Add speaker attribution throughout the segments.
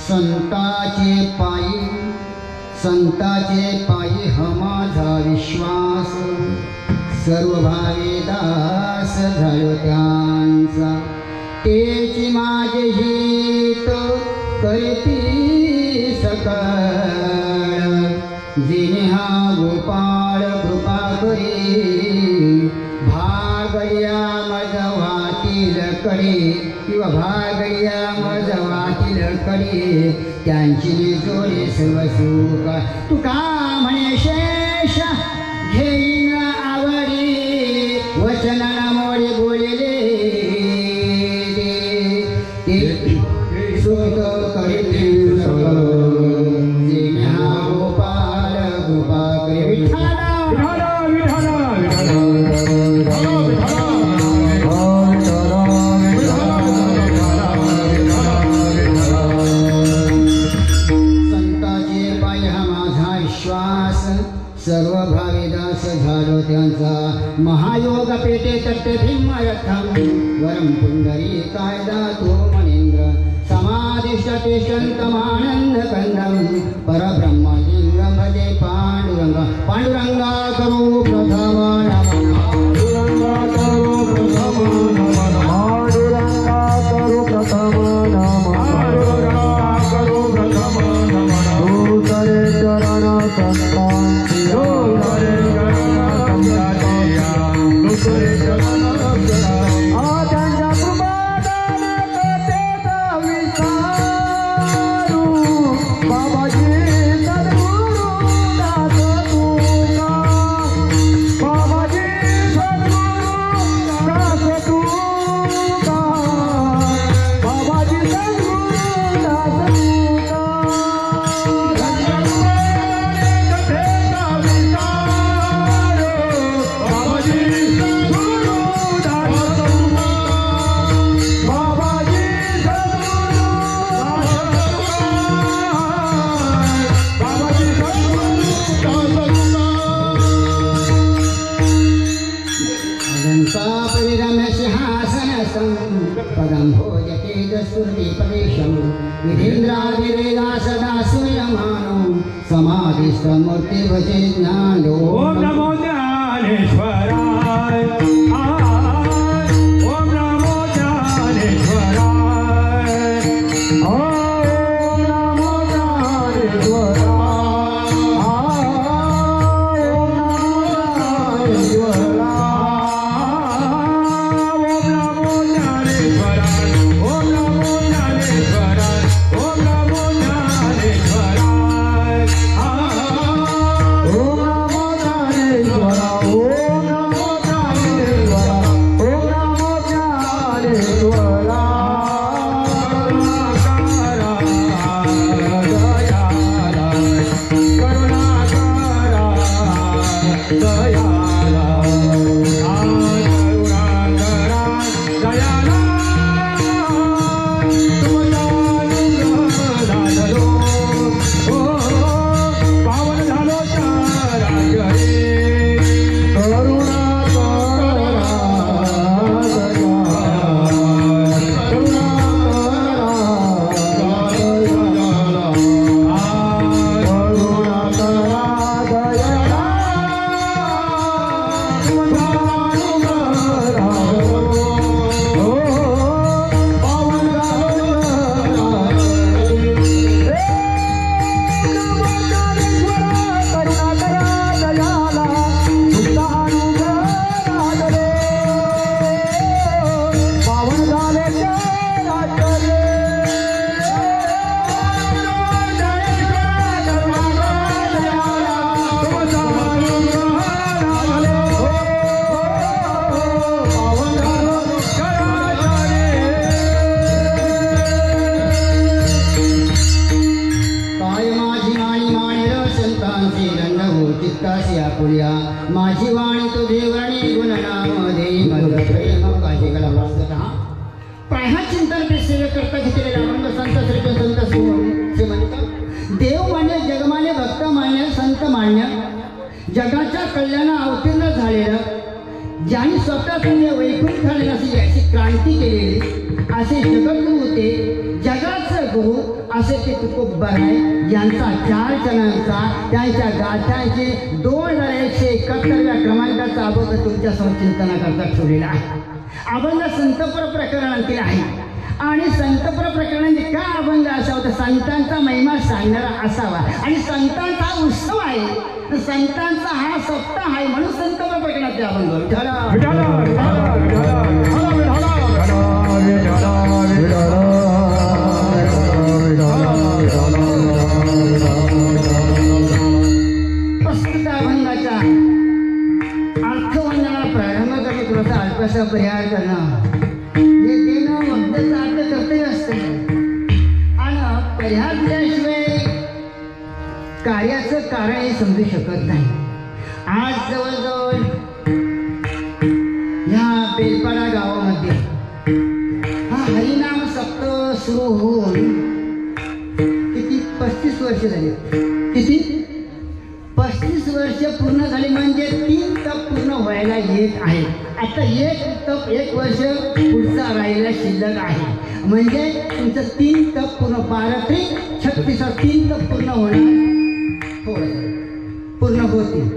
Speaker 1: संताचे पायी हा माझा विश्वास, सर्व भावे दास झालो त्यांचा, तेची माझे हित करती सकळ, जिने हा गोपाळ कृपा करी, भागया मजवातील कडे किंवा भागया मजवातील कडे, त्यांची जोडे सर्व सुख, तुका म्हणे शेष घेईन आवडी, वचना मोडे बोलले ते सुख करील सकळ, जिने हा गोपाळ कृपा करी. सर्व भाविदास झालो त्यांचा, महायोग पेटे तट्टे भीमरथम, वरम पुंडरी कायदा तो मनेंद्र, समाधिष्ट तिष्ठन्तमानंद कंदम, परब्रह्मलिंग भजे पांडुरंग, पांडुरंगा करो प्रथम नमः, पांडुरंगा करो प्रथम नमः, पांडुरंगा करो प्रथम नमः, पांडुरंगा करो प्रथम नमः, दूसरे चरण संतांची, पदं भोजते दस्तुर्दीपदेशं, विधीन्द्रादिवेदा सदा सूयमानो, समाधिस्थमूर्ति भजे ज्ञानो. ओम नमो ज्ञानेश्वराय, ओम नमो ज्ञानेश्वराय, ओम नमो ज्ञानेश्वराय, ओम नमो ज्ञानेश्वराय. माझी वाणी तो देवरणी गुणनाम देई मद प्रेम काशी गला वास्ततः प्राहा चिंतन पे सेवे करता घेतलेले आनंद संत श्री संत श्रीमंत देव मान्य जगमान्य भक्त मान्य संत मान्य जगाच्या कल्याणा अवतीर्ण झालेलं, ज्यांनी स्वतः पुण्य वैकुंठाने अशी क्रांती केलेली असे जगद्गुरु होते, जगाचे गुरु असे ते तुकोबा आहे यांचा 4 जणांचा त्यांच्या गाथांचे 2171व्या क्रमांकाचा अभंग तुमच्या समोर चिंतनाकरता ठेवलेला आहे. अभंग संतपर प्रकरणातील आहे आणि संतपर प्रकरणाने का अभंग असावा तर संतांचा महिमा सांगणारा असावा आणि संतांचा उत्सव आहे, संतांचा हा सप्ताह आहे म्हणून संतपर प्रकरणाचे अभंग. प्रस्तुत अभंगाच्या अर्थवंदनाला प्रारंभ करणे थोडासा अल्पसा परिहार करणं हे देणं वक्त्याचा अर्थ कर्तव्य असतं आणि परिहार दिल्याशिवाय कार्याचं कारण हे समजू शकत नाही. आज जवळजवळ ह्या बेलपाडा गावामध्ये हा हरिनाम सप्ताह सुरू होऊन किती 35 वर्ष झाली. किती 35 वर्ष पूर्ण झाली म्हणजे 3 तप पूर्ण व्हायला येत आहे. आता एक वर्ष पुढचा राहिला शिल्लक आहे म्हणजे तुमचं 3 तप पूर्ण 12-36 3 तप पूर्ण होणार पूर्ण होतील.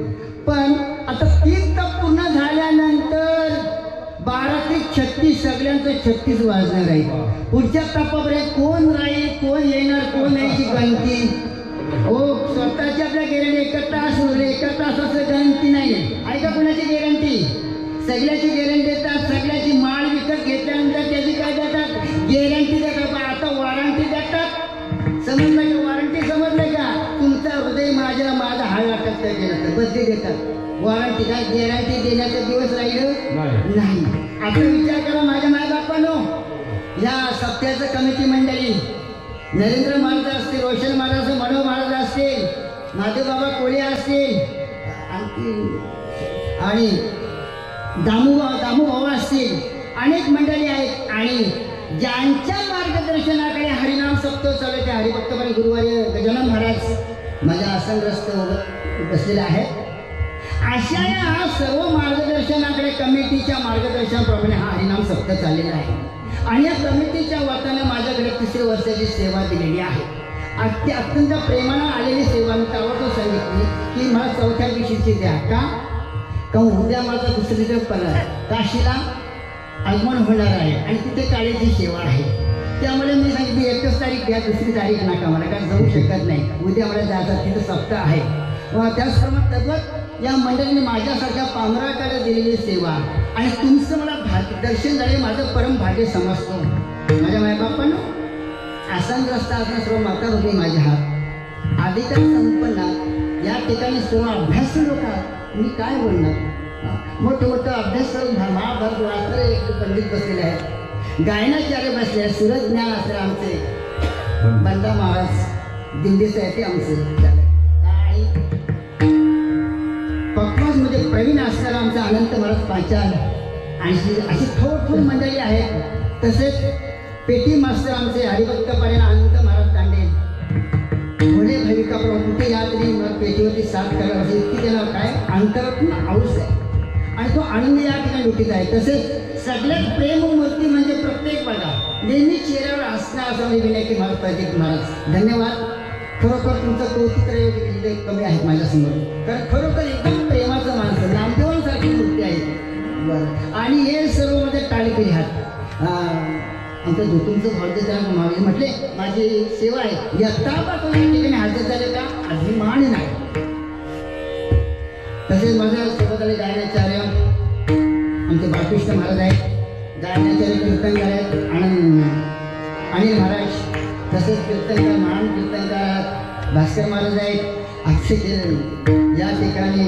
Speaker 1: पण आता 3 तप पूर्ण झाल्यानंतर 12-36 सगळ्यांचं 36 वाजणार आहे. पुढच्या तपापर्यंत कोण राहील कोण येणार कोण यायची गणती हो स्वतःची आपल्या गॅरंटी 1 तास उरले 1 तास असं गॅरंटी नाही आहे का कोणाची गॅरंटी? सगळ्याची गॅरंटी देतात. सगळ्याची माल विकत घेतल्यानंतर त्याची काय देतात गॅरंटी देतात. आता वॉरंटी देतात. समजलं का? वॉरंटी समजलं का? तुमचं हृदय माझा हाड वाटत काय केलं तर बदली देतात. वॉरंटी काय गॅरंटी देण्याचा दिवस राहिलं नाही. आता विचार करा माझ्या मायबापानो या सप्त्याचं कमिटी मंडळी नरेंद्र महाराज असतील, रोशन महाराज मनोहर महाराज असतील, महादेवबाबा कोळे असतील आणि दामू भाऊ असतील, अनेक मंडळी आहेत आणि ज्यांच्या मार्गदर्शनाकडे हरिनाम सप्ताह चालू आहे हरिभक्तपणे गुरुवारी गजानन महाराज माझ्या आसनग्रस्त बसलेले आहेत. अशा या सर्व मार्गदर्शनाकडे कमिटीच्या मार्गदर्शनाप्रमाणे हा हरिनाम सप्ताह चाललेला आहे आणि या कमिटीच्या वतीने माझ्याकडे 3ऱ्या वर्षाची सेवा दिलेली आहे. अत्यंत प्रेमानं आलेली सेवा मी ताबडतोब सांगितली की मला 4थ्या दिवशीची द्या का उद्या माझा दुसरीकडे काशीला आगमन होणार आहे आणि तिथे काळीची सेवा आहे. त्यामुळे मी सांगितली 1च तारीख द्या 2री तारीख नका मला काय जाऊ शकत नाही. उद्या मला जायचं तिथं सप्ताह आहे. त्याचप्रमाणे तद्वत या मंडळीने माझ्यासारख्या पामराकडे दिलेली सेवा आणि तुमचं मला दर्शन झाले माझं परम भाग्य समजतो. माझ्या मायबापांनो आसनग्रस्त असणं सर्व माता होती माझ्या हात अधिकार संपन्न या ठिकाणी सर्व अभ्यास लोक मी काय बोलणार मोठं अभ्यास करून महाभारत वाचणारे एक पंडित बसलेले आहेत, गायनाचार्य बसले आहेत, सूरज ज्ञान असले आमचे बंडा महाराज दिंडीचे आहे ते आमचे आणि पक्वास म्हणजे प्रवीण असणारा आमचा अनंत महाराज पाचाल आणि अशी थोडी मंडळी आहेत. तसेच पेटी मास्टर आमचे हरिभक्तपणे अनंत महाराज तांडे भोले भाविका कुठे या तरी पेटीवरती साथ करायला असेल की त्याला काय अंतरातून आऊस आहे आणि तो आनंद या ठिकाणी लुटीत आहे. तसेच सगळ्यात प्रेममूर्ती म्हणजे प्रत्येक बघा नेहमी चेहऱ्यावर असणार असं मी विनायकी महाराज प्रतीक महाराज धन्यवाद. खरोखर तुमचं कौतुक कमी आहेत माझ्यासमोर कारण खरोखर एकदम प्रेमाचं माणसं नामदेवांसारखी मूर्ती आहे. बरं आणि हे सर्व मध्ये टाळीकरी हात आमचं धोतूंचं भरते त्यांना मागे म्हटले माझी सेवा आहे यत्ता तो या ठिकाणी हजर झाले का अभिमान नाही. तसेच माझ्या सोबत आले गायनाचार्य आमचे बाळकृष्ण महाराज आहेत, गायनाचार्य कीर्तनकार आहेत अनिल महाराज, तसेच कीर्तनकार महान कीर्तनकार भास्कर महाराज आहेत. अक्षय या ठिकाणी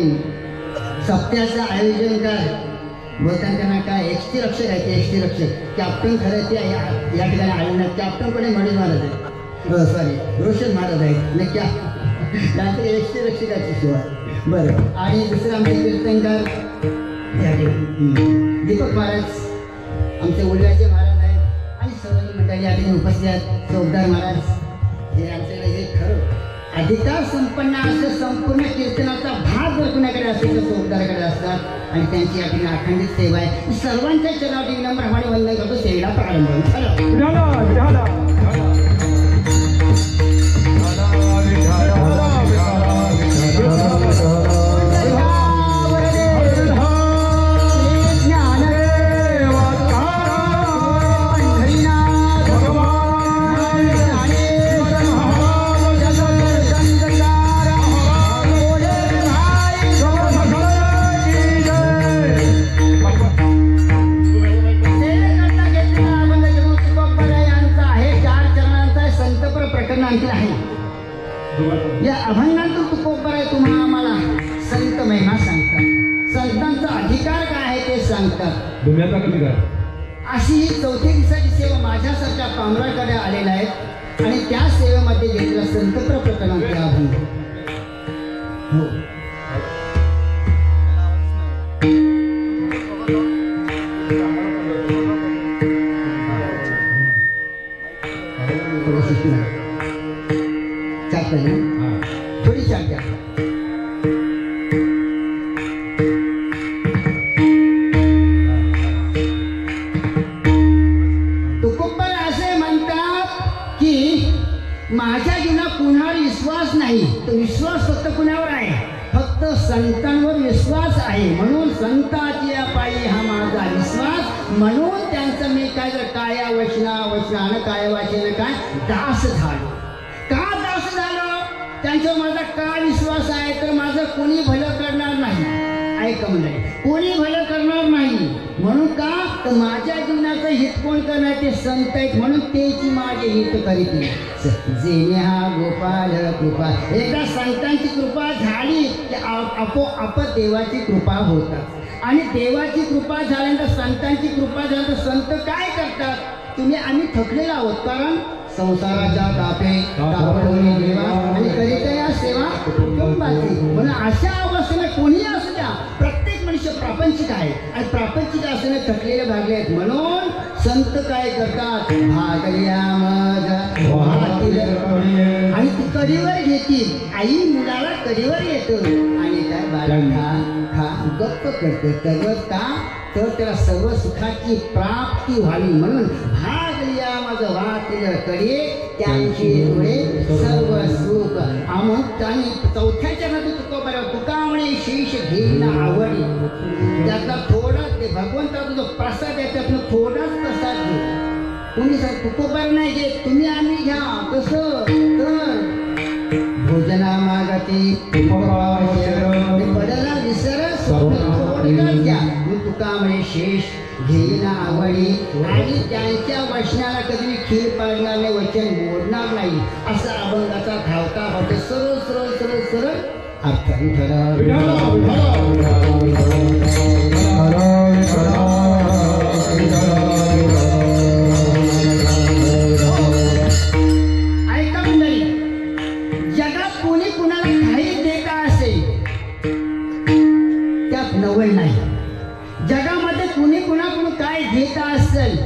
Speaker 1: सप्त्याचं आयोजनकार बोलताना त्यांना काय एक्सटी रक्षक आहे ते एक्सटी रक्षक कॅप्टन खरं ते या ठिकाणी आले कॅप्टनकडे मणिज महाराज आहेत सॉरी रोशन महाराज आहेत नक्की त्यानंतर एक्सटी रक्षकाची सेवा. बरं आणि दुसरं आमचे कीर्तनकार या ठिकाणी दीपक महाराज आमचे उलव्याचे महाराज आहेत आणि सर्व मंडळी या ठिकाणी उपस्थित आहेत. चौकदार महाराज हे आमच्याकडे हे खरं अधिकार संपन्न असं संपूर्ण कीर्तनाचा भाग जर कुणाकडे असेल तर चौकदाराकडे असतात आणि त्यांची या ठिकाणी अखंडित सेवा आहे. सर्वांच्या चरणावरती विनम्रपणे वंदन करतो. सेवेला प्रारंभ आणखी आहे. या अभंगांतून तुकोबर आहे तुम्हाला आम्हाला संत महिमा सांगतात. संतांचा अधिकार काय आहे ते सांगतात. अशी ही चौथी दिवसाची सेवा माझ्यासारख्या पामराकडे आलेल्या आहेत आणि त्या सेवेमध्ये घेतला संत प्रकरणाचे अभंग. हो थोडी चर्चा तुकोबर असे म्हणतात की माझ्या जीवनात कुणावर विश्वास नाही. तो विश्वास फक्त कुणावर आहे? फक्त संतांवर विश्वास आहे. म्हणून संताची पायी हा माझा विश्वास. म्हणून त्यांचं मी काय काया वचनानं काय वाचन काय दास झालो. का दास झालो? त्यांच्यावर माझा का विश्वास आहे? तर माझं कोणी भलं करणार नाही. ऐका म्हणजे कोणी भलं करणार नाही. म्हणून का? तर माझ्या जीवनाचं हित कोण करणार? ते संत आहेत. म्हणून तेची माझे हित करीत जेणे हा गोपाल कृपा. एकदा संतांची कृपा झाली की आपोआप देवाची कृपा होतात. आणि देवाची कृपा झाल्यानंतर संतांची कृपा झाल्यानंतर संत काय करतात? आम्ही थकलेलो आहोत. कारण संसाराच्या तापे तापडून देवा आणि करीत या सेवा कुटुंबाची. म्हणून अशा अवस्थेने कोणीही असू द्या, प्रत्येक मनुष्य प्रापंचिक आहे आणि प्रापंचिक असणे थकलेले भागले आहेत. म्हणून संत काय करतात? भागल्या मग आणि ती कढीवर घेतील. आई मुलाला कढीवर येतो आणि काय बाळा खा गप्प करते. तरच का? तर त्याला सर्व सुखाची प्राप्ती व्हावी. म्हणून भागल्या माझं वाटलं कडे त्यांची डोळे सर्व सुख. मग आणि चौथ्या चरणात तुका म्हणे शेष घेईन आवडी. त्यातला थोडा ते भगवंताचा जो प्रसाद आहे त्यातनं थोडाच प्रसाद घे. तुम्ही तुकोबर नाही घेत, तुम्ही आम्ही घ्या. कसं? तर भोजना मागती पडला विसर घ्या. तुका म्हणे शेष घेईन आवडी आणि त्यांच्या वचनाला कधी खीर पाडणार नाही, वचन मोडणार नाही. असा अभंगाचा धावता होते. सरळ सरळ सरळ सरळ अर्थ ऐका मंडळी, जगात कोणी कुणाला काही देता असेल त्यात नवल नाही. जगामध्ये कुणी कुणाकडून काय घेता असेल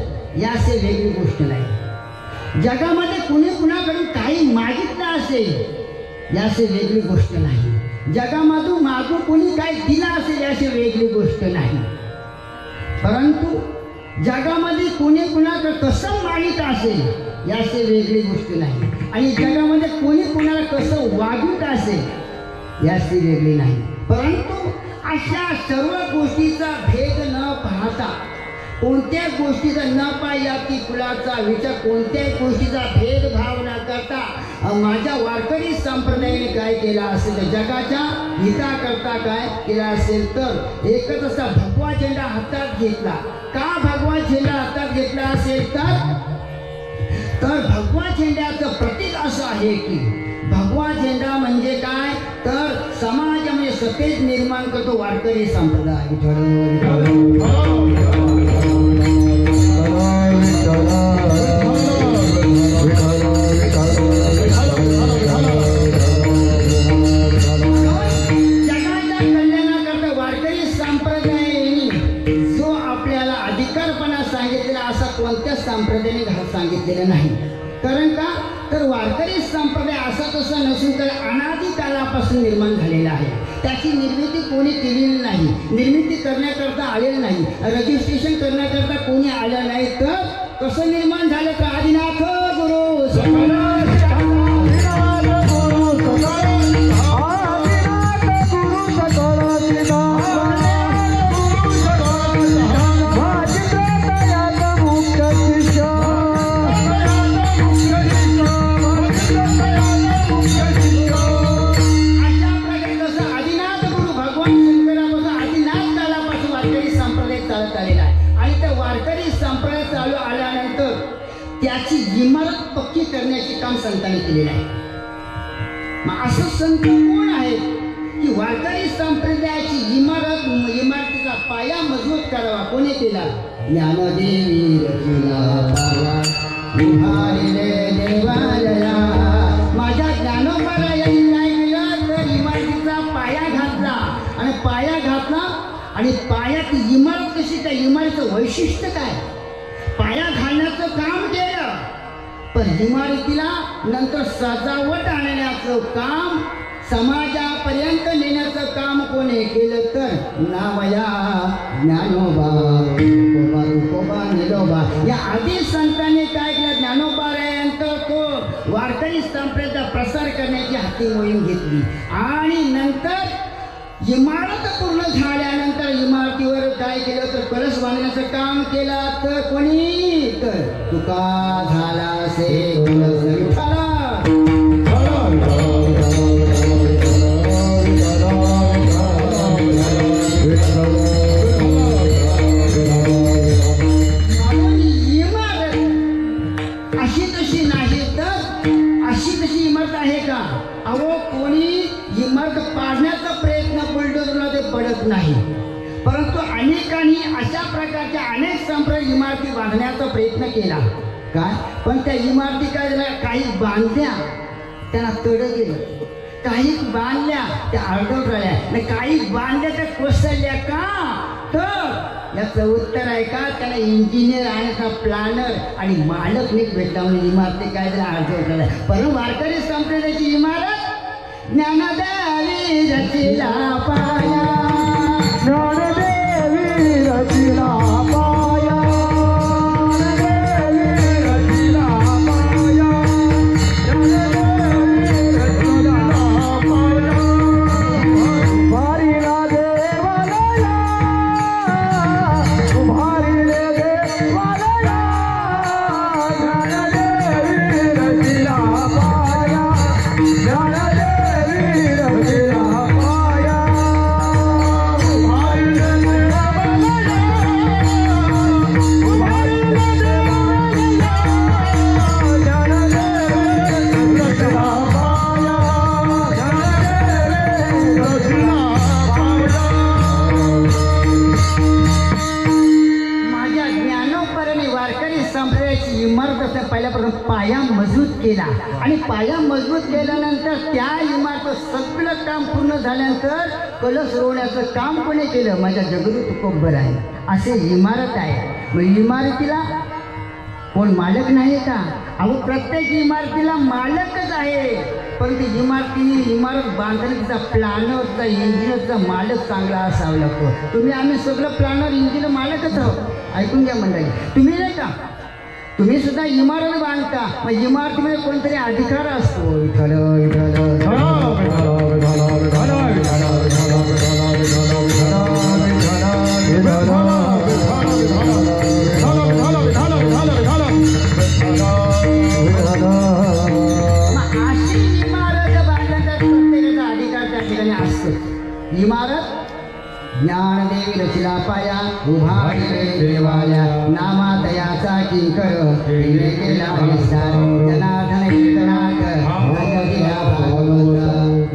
Speaker 1: याचे वेगळी गोष्ट नाही. जगामध्ये कुणी कुणाकडून काही मागितलं असेल याचे वेगळी गोष्ट नाही. जगामधून मागून कुणी काय दिलं असेल याची वेगळी गोष्ट नाही. परंतु जगामध्ये कुणी कुणाकडे कसं मागित असेल याची वेगळी गोष्ट नाही. आणि जगामध्ये कोणी कुणाला कसं वागत असेल याची वेगळी नाही. परंतु अशा सर्व गोष्टीचा भेद न पाहता, कोणत्या गोष्टीचा न पाहती कुलाचा विचार, कोणत्याही गोष्टीचा भेदभाव न करता माझ्या वारकरी संप्रदायाने काय केला असेल तर जगाच्या हिताकरता काय केला असेल तर एकच असा भगवा झेंडा हातात घेतला. का भगवा झेंडा हातात घेतला असेल तर भगवा झेंड्याचं प्रतीक असं आहे की भगवा झेंडा म्हणजे काय? तर समाजामध्ये सतेज निर्माण करतो वारकरी संप्रदाय. जगाच्या कल्याणाकरता वारकरी संप्रदायाने जो आपल्याला अधिकारपणा सांगितलेला असा कोणत्या संप्रदायाने सांगितलेला नाही. कारण का? तर वारकरी संप्रदाय असा तसा नसून तर अनादी कालापासून निर्माण झालेला आहे. त्याची निर्मिती कोणी केलेली नाही, निर्मिती करण्याकरता आलेलं नाही, रजिस्ट्रेशन करण्याकरता कोणी आलं नाही. तर कसं निर्माण झालं? तर आदिनाथ गुरु त्याची इमारत पक्की करण्याची संतांनी केलेलं आहे. मग असं संत कोण आहे की वारकरी संप्रदायाची इमारतीचा पाया मजबूत करावा? कोणी केला? ज्ञानदेवी रचिला पाया उभारिले देवालया. माझ्या ज्ञानोबाला यांनी काय केलं तर इमारतीचा पाया घातला आणि पाया घातला आणि पायात इमारत कशी, त्या इमारतीचं वैशिष्ट्य काय, पाया घालण्याचं काम केलं. पण इमारतीला नंतर सजावट आणण्याचं काम, समाजापर्यंत नेण्याचं काम कोणी केलं तर नावया ज्ञानोबा तुकोबा निलोबा. या आधी संतांनी काय केलं? ज्ञानोबारायांचा तो वारकरी संप्रदाय प्रसार करण्याची हाती मोहीम घेतली आणि नंतर इमारत पूर्ण झाल्यानंतर इमारतीवर काय केलं तर कलश बांधण्याचं काम केलं. तर कोणी? तर तुका झाला से कलश विठाला. अशी तशी नाही तर अशी तशी इमारत आहे का? अहो कोणी इमारत पाडण्याचा प्रयत्न बुलडोजरला ते पडत नाही, परंतु अनेकांनी अशा प्रकारच्या अनेक संप्रदाय इमारती बांधण्याचा प्रयत्न केला. काय? पण त्या इमारती काय झाल्या? काही बांधल्या त्यांना तड गेलं, काही बांधल्या त्या अर्धवट राहिल्या, आणि काही बांधल्या त्या कोसळल्या. का? तर याचं उत्तर आहे का? त्याला इंजिनियर आणि प्लॅनर आणि मालक नीट भेटला म्हणून इमारती काय झाल्या अर्धवट राहिल्या. परंतु वारकरी संप्रदायाची इमारत ज्ञानदेवी रचिला पाया, ज्ञानदेवी रचिला पाया, ज्ञानदेवी रचिला पाया, ज्ञानदेवी रचिला पाया. उभारिला देवालया, उभारिले देवालया, ज्ञानदेवी रचिला पाया, ज्ञानदेवी रचिला पाया. उभारिले देवालया, उभारिले देवालया, ज्ञानदेवी रचिला पाया, ज्ञानदेवी रचिला पाया. माझ्या ज्ञानोपराने वारकरी संप्रदायाची इमारत असं पहिल्यापासून पाया मजबूत केला आणि पाया मजबूत केल्यानंतर त्या इमारत सगळं काम पूर्ण झाल्यानंतर कलश रोवण्याचं काम कोणी केलं? माझ्या जगदू तुकोबर आहे. असे इमारत आहे. मग इमारतीला कोण मालक नाही का? अहो प्रत्येक इमारतीला मालकच आहे, पण ती इमारत बांधताना तिचा प्लॅनरचा इंजिनियरचा मालक चांगला असावा लागतो. तुम्ही आम्ही सगळं प्लॅनर इंजिनियर मालकच आहोत. ऐकून घ्या मंडळी, तुम्ही नाही का? तुम्ही सुद्धा इमारत बांधता, मग इमारतीमध्ये कोणतरी अधिकार असतो. विठ्ठल अशी इमारत बांधण्याचा प्रत्येकाचा अधिकार त्या ठिकाणी असतो. इमारत ज्ञानदेवी रचिला पाया, उभारिले देवालया, नामादयाचा किंकर केला विस्तार, जनार्दन कीर्तनात दिला भागवत.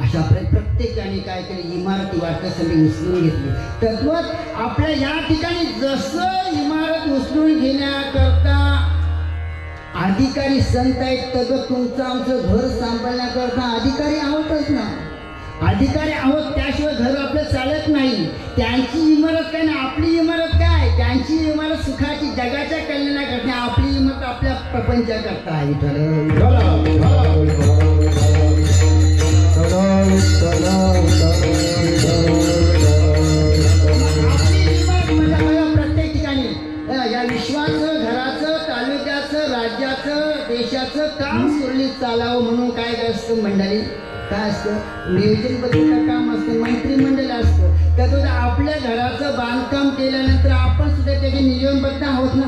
Speaker 1: अशा प्रत्येकाने काय केलं? इमारती वाटण्यासाठी उचलून घेतली. तद्वत आपल्या या ठिकाणी जसं इमारत उचलून घेण्याकरता अधिकारी संत आहेत, तद्वत तुमचं आमचं घर सांभाळण्याकरता अधिकारी आहोतच ना. अधिकारी आहोत, त्याशिवाय घर आपलं चालत नाही. त्यांची इमारत काय ना आपली इमारत काय? त्यांची इमारत सुखाची जगाच्या कल्याणाकरता, आपली इमारत आपल्या प्रपंचाकरता आहे. प्रत्येक ठिकाणी या विश्वाचं, घराचं, तालुक्याचं, राज्याचं, देशाचं काम सुरळीत चालावं म्हणून काय असतं मंडळी? काय असतं? नियोजनबद्धीचं काम असतं, मंत्रिमंडळ असतं. त्यातून आपल्या घराचं बांधकाम केल्यानंतर आपण सुद्धा त्याचे नियोजनबद्ध आहोत ना.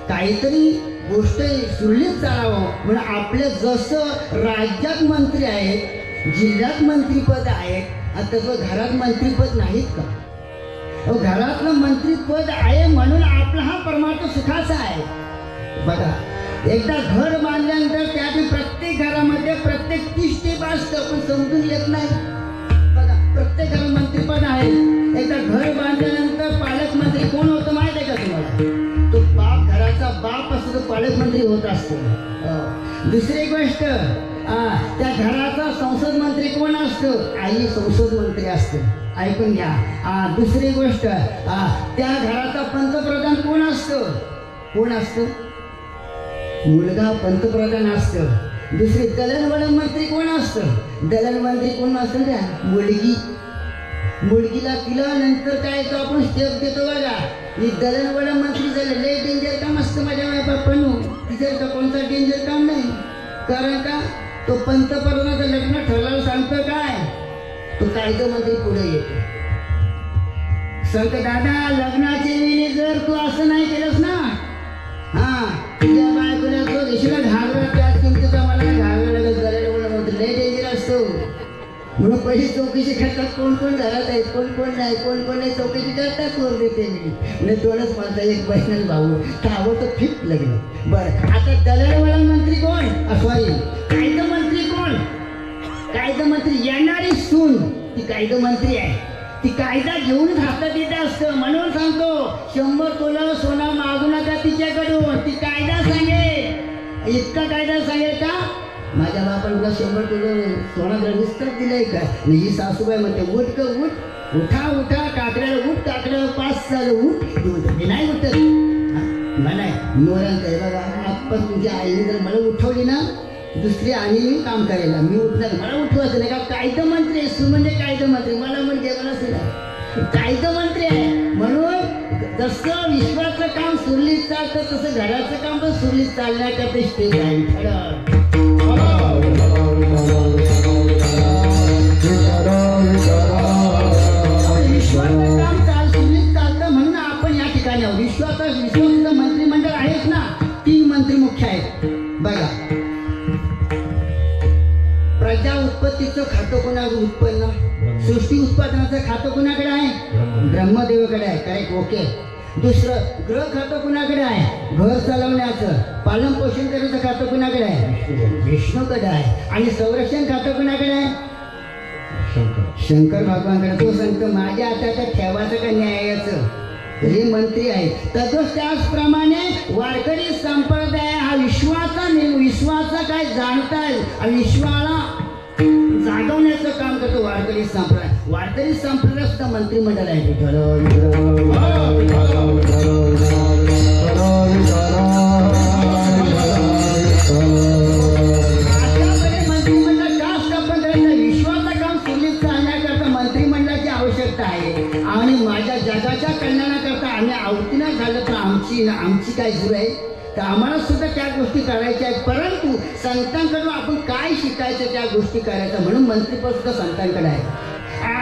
Speaker 1: काहीतरी गोष्ट सुरळीत चालावं म्हणून आपले जसं राज्यात मंत्री आहेत, जिल्ह्यात मंत्रीपद आहेत, आता घरात मंत्रीपद नाहीत का? घरातलं मंत्रीपद आहे म्हणून आपला हा परमार्थ सुखाचा आहे. बघा एकदा घर बांधल्यानंतर त्यातील प्रत्येक घरामध्ये प्रत्येक तिष्टीप असतं पण समजून येत नाही बघा. प्रत्येक घरात मंत्रीपद आहे. एकदा घर बांधल्यानंतर पालकमंत्री कोण होतं माहित आहे का तुम्हाला? तो बाप, घराचा बाप असतो तो पालकमंत्री होत असतो. दुसरी गोष्ट, त्या घराचा संसद मंत्री कोण असतो? आई संसद मंत्री असते. ऐकून घ्या. दुसरी गोष्ट, त्या घराचा पंतप्रधान कोण असतो? कोण असतो? मुलगा पंतप्रधान असतो. दुसरी दळणवळण मंत्री कोण असतं? दळण मंत्री कोण असतं? त्या मुलगी. मुलगीला तिला नंतर काय तो आपण स्टेप देतो बघा. ही दळणवळण मंत्री झालं लय डेंजर काम असतं माझ्या बापांनो. तिच्याचं कोणतं डेंजर काम नाही. कारण का तो पंतप्रधानाचं लग्न ठरवलं सांगतं काय? तो कायदेमंत्री पुढे येतो. सांगतो दादा लग्नाच्या वेळी जर तू असं नाही केलंस ना, तुझ्या बायकोला तो देशीला घागरा, त्याच किमतीचा मला घागरा लगत दळणवळण मंत्री लय डेंजर असतो. म्हणून पहिली चौकशी करतात कोण कोण घरात आहेत, कोण कोण नाही, कोण कोण नाही. चौकशी करतात वर देते मी. म्हणजे दोनच माझा एक बहिण भाऊ तर फिट लग्न. बरं, आता दळणवळण मंत्री कोण? सॉरी, कायदेमंत्री कोण? कायदेमंत्री येणारी सून ती कायदेमंत्री आहे. ती कायदा घेऊनच हातात येत असतं. म्हणून सांगतो 100 तोला सोना मागू नका तिच्याकडून. ती कायदा सांगेल. इतका कायदा सांगेल का माझ्या बापाला तुला 100 तोला सोना विस्तार दिलाय का? ही सासूबाई म्हणते उठ क उठ, उठा उठा, काकड्याला उठ, काकड्याला 5 झालं उठ. मी नाही उठत म्हणाय. मोरांत आहे बघा. आपण तुझ्या आईने जर मला उठवली ना दुसरी आणि मी काम करायला मी उठणार. मला उठवायचं नाही का? कायदेमंत्री आहे. सु म्हणजे कायदेमंत्री. मला म्हणजे मला सुद्धा कायदेमंत्री आहे. म्हणून जसं विश्वाचं काम सुरळीत चालतं तसं घराचं काम पण सुरळीत चालण्याकरता स्टेप आहे. विश्वाचं काम सुरळीत चालतं म्हणून आपण या ठिकाणी आहोत. विश्वाचं मंत्रिमंडळ आहेच ना. 3 मंत्री मुख्य आहेत बघा. प्रजा उत्पत्तीचं खातं कोणाचं? उत्पन्न. सृष्टी उत्पादनाचं खातं कोणाकडे आहे? ब्रह्मदेवाकडे आहे. Correct, okay. दुसरं ग्रह खातं कोणाकडे आहे? घर चालवण्याचं पालन पोषण करण्याचं खातं कोणाकडे आहे? विष्णूकडे आहे. आणि संरक्षण खातं कोणाकडे आहे? शंकर भगवानकडे. तो सांगतो माझ्या आता ठेवायचं का न्यायाचं? हे मंत्री आहेत. तसंच त्याचप्रमाणे वारकरी संप्रदाय हा विश्वाचा काय जाणताय आणि विश्वाला जागवण्याचं काम करतो वारकरी संप्रदाय. वारकरी संप्रदाय सुद्धा मंत्रिमंडळ आहे. मंत्रिमंडळ का स्थापन करायचं? विश्वाचं काम सुरळीत चालण्याकरता मंत्रिमंडळाची आवश्यकता आहे. आणि माझ्या जगाच्या कल्याणाकरता आम्ही आवतीनं झालं तर आमची काय सुरू आहे तर आम्हाला सुद्धा त्या गोष्टी करायच्या आहेत. परंतु संतांकडून आपण काय शिकायचं त्या गोष्टी करायच्या. म्हणून मंत्रीपद सुद्धा संतांकडे आहे.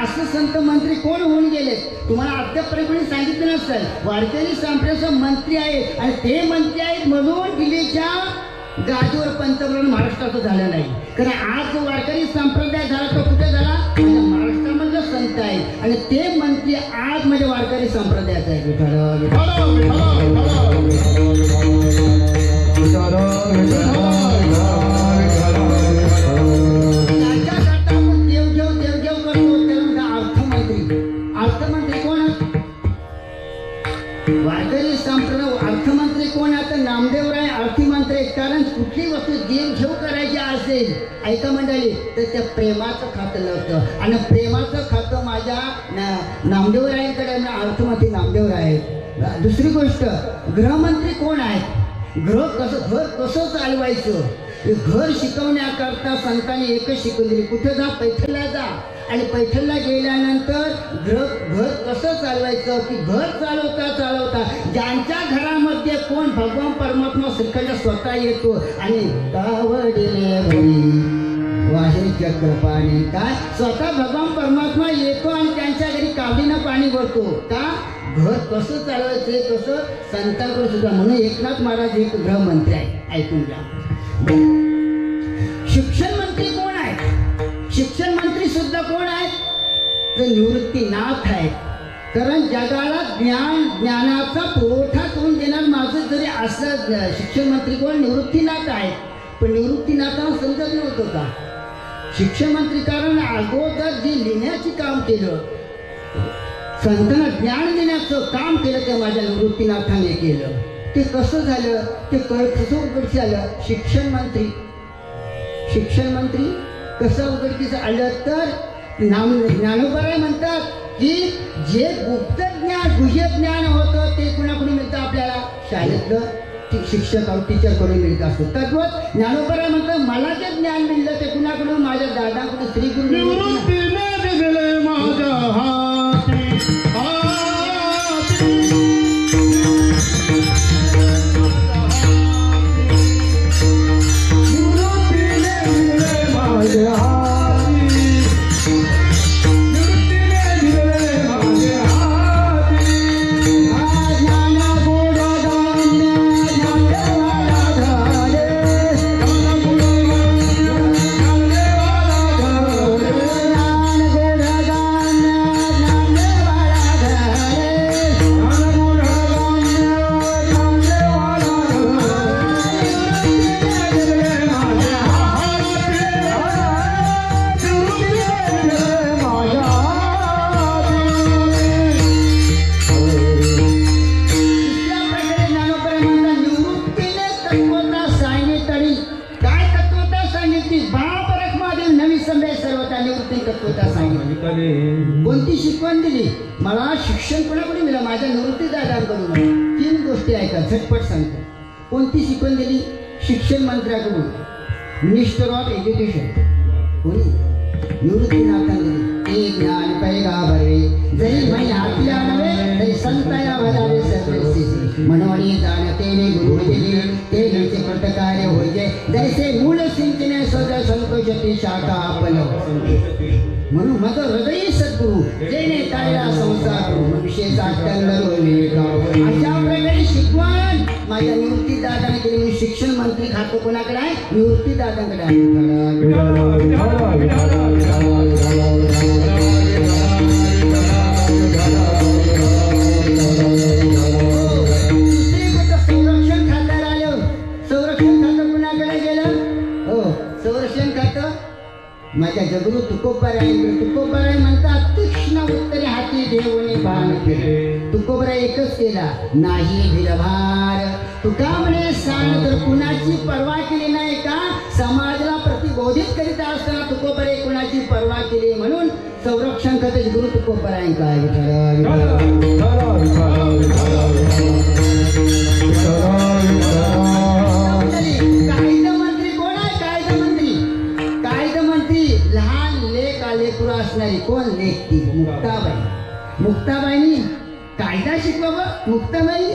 Speaker 1: असं संत मंत्री कोण होऊन गेले तुम्हाला अद्यापर्यंत कोणी सांगितलं नसेल. वारकरी संप्रदायाचे मंत्री आहेत आणि ते मंत्री आहेत म्हणून दिल्लीच्या गादीवर पंतप्रधान महाराष्ट्राचं झालं नाही. कारण आज जो वारकरी संप्रदाय झाला तो कुठे झाला? म्हणजे महाराष्ट्रामधलं संत आहे आणि ते मंत्री आज म्हणजे वारकरी संप्रदायाचा आहे. त्याच्याकरता आपण देवघेव करतो. त्यानंतर अर्थमंत्री कोण? वारकरी संप्रदाय अर्थमंत्री कोण? आता नामदेवराय अर्थमंत्री आहेत. कारण कुठली वस्तू देवघेव करायची असेल ऐका मंडळी तर त्या प्रेमाचं खातं लागतं आणि प्रेमाचं खातं माझ्या नामदेवरायांकडे अर्थमंत्री नामदेवराय आहेत. दुसरी गोष्ट गृहमंत्री कोण आहेत? घर कसं चालवायचं हे घर शिकवण्याकरता संतांनी एकच शिकवून दिली. कुठे जा? पैठणला जा. आणि पैठणला गेल्यानंतर घर कसं चालवायचं की घर चालवता ज्यांच्या घरामध्ये कोण भगवान परमात्मा श्रीखंड स्वतः येतो आणि तावडीने वाहिनी चक्र पाणी काय स्वतः भगवान परमात्मा येतो आणि त्यांच्या घरी कावडीनं पाणी भरतो. का? घर कसं चालवायचं कसं संतांकडे सुद्धा. म्हणून एकनाथ महाराज एक गृहमंत्री आहे. ऐकून घ्या. शिक्षण मंत्री कोण आहे? शिक्षण मंत्री सुद्धा कोण आहेत? तर निवृत्तीनाथ आहेत. कारण जगाला ज्ञानाचा पुरवठा करून देणार माझं जरी असलं शिक्षण मंत्री कोण निवृत्तीनाथ आहे, पण निवृत्तीनाथांना समजत नव्हतं का शिक्षण मंत्री? कारण अगोदर जे लिहिण्याचे काम केलं, संतांना ज्ञान देण्याचं काम केलं ते माझ्या निवृत्तीनाथाने केलं. ते कसं झालं, ते कसं उघडकीस आलं? शिक्षण मंत्री कसं उघडकीस आलं तर ज्ञानोबराय म्हणतात की जे गुप्त ज्ञान गुह्य ज्ञान होतं ते कुणाकडून मिळतं? आपल्याला शाळेतलं शिक्षक टीचर कडून मिळत असतो. तद्वत ज्ञानोबराय म्हणतात मला जे ज्ञान मिळलं ते कुणाकडून? माझ्या दादाकडून, श्री गुरु कोणती शिकवण दिली मला? शिक्षण कोणाकडून मिळालं? माझ्या निवृत्ती दादांकडून. 3 गोष्टी ऐका, झटपट सांगतो. कोणती शिकवण दिली? शिक्षण मंत्र्याकडून. मिनिस्टर ऑफ एज्युकेशन कोणी? निवृत्तीनाथांनी दिली. ते ज्ञान पैगा भरवे जरी म्हणे आपल्या नव्हे तरी संताया भरावे सर्वस्थिती मनवणी जाणते गुरु दिली ते घरचे प्रतकार्य होते जैसे मूळ सिंचने सदा संतोषती शाखा आपण. म्हणून माझं हृदय सद्गुरु जेने काढला संसार मनुष्याचा अशा प्रकारे शिकवण माझ्या निवृत्ती दादाने केली. म्हणून शिक्षण मंत्री खातं कोणाकडे आहे? निवृत्ती दादांकडे आहे. संरक्षण खात्याला आलं. संरक्षण खातं कोणाकडे गेलं? हो, संरक्षण खातं माझ्या जगरू तुकोबराय म्हणतात तीक्ष्ण उत्तरे हाती देऊने बाण केले. तुकोबराय एकच केला, नाही भिरभार. तुका म्हणे सांग तर कुणाची पर्वा केली नाही का? समाजाला प्रतिबोधित करीत असताना तुकोबराय कुणाची पर्वा केली. म्हणून संरक्षण खाते गुरु तुकोबराय काय असणारी कोण? लेखती मुक्ताबाई. मुक्ताबाईनी कायदा शिकवा. मुक्ताबाई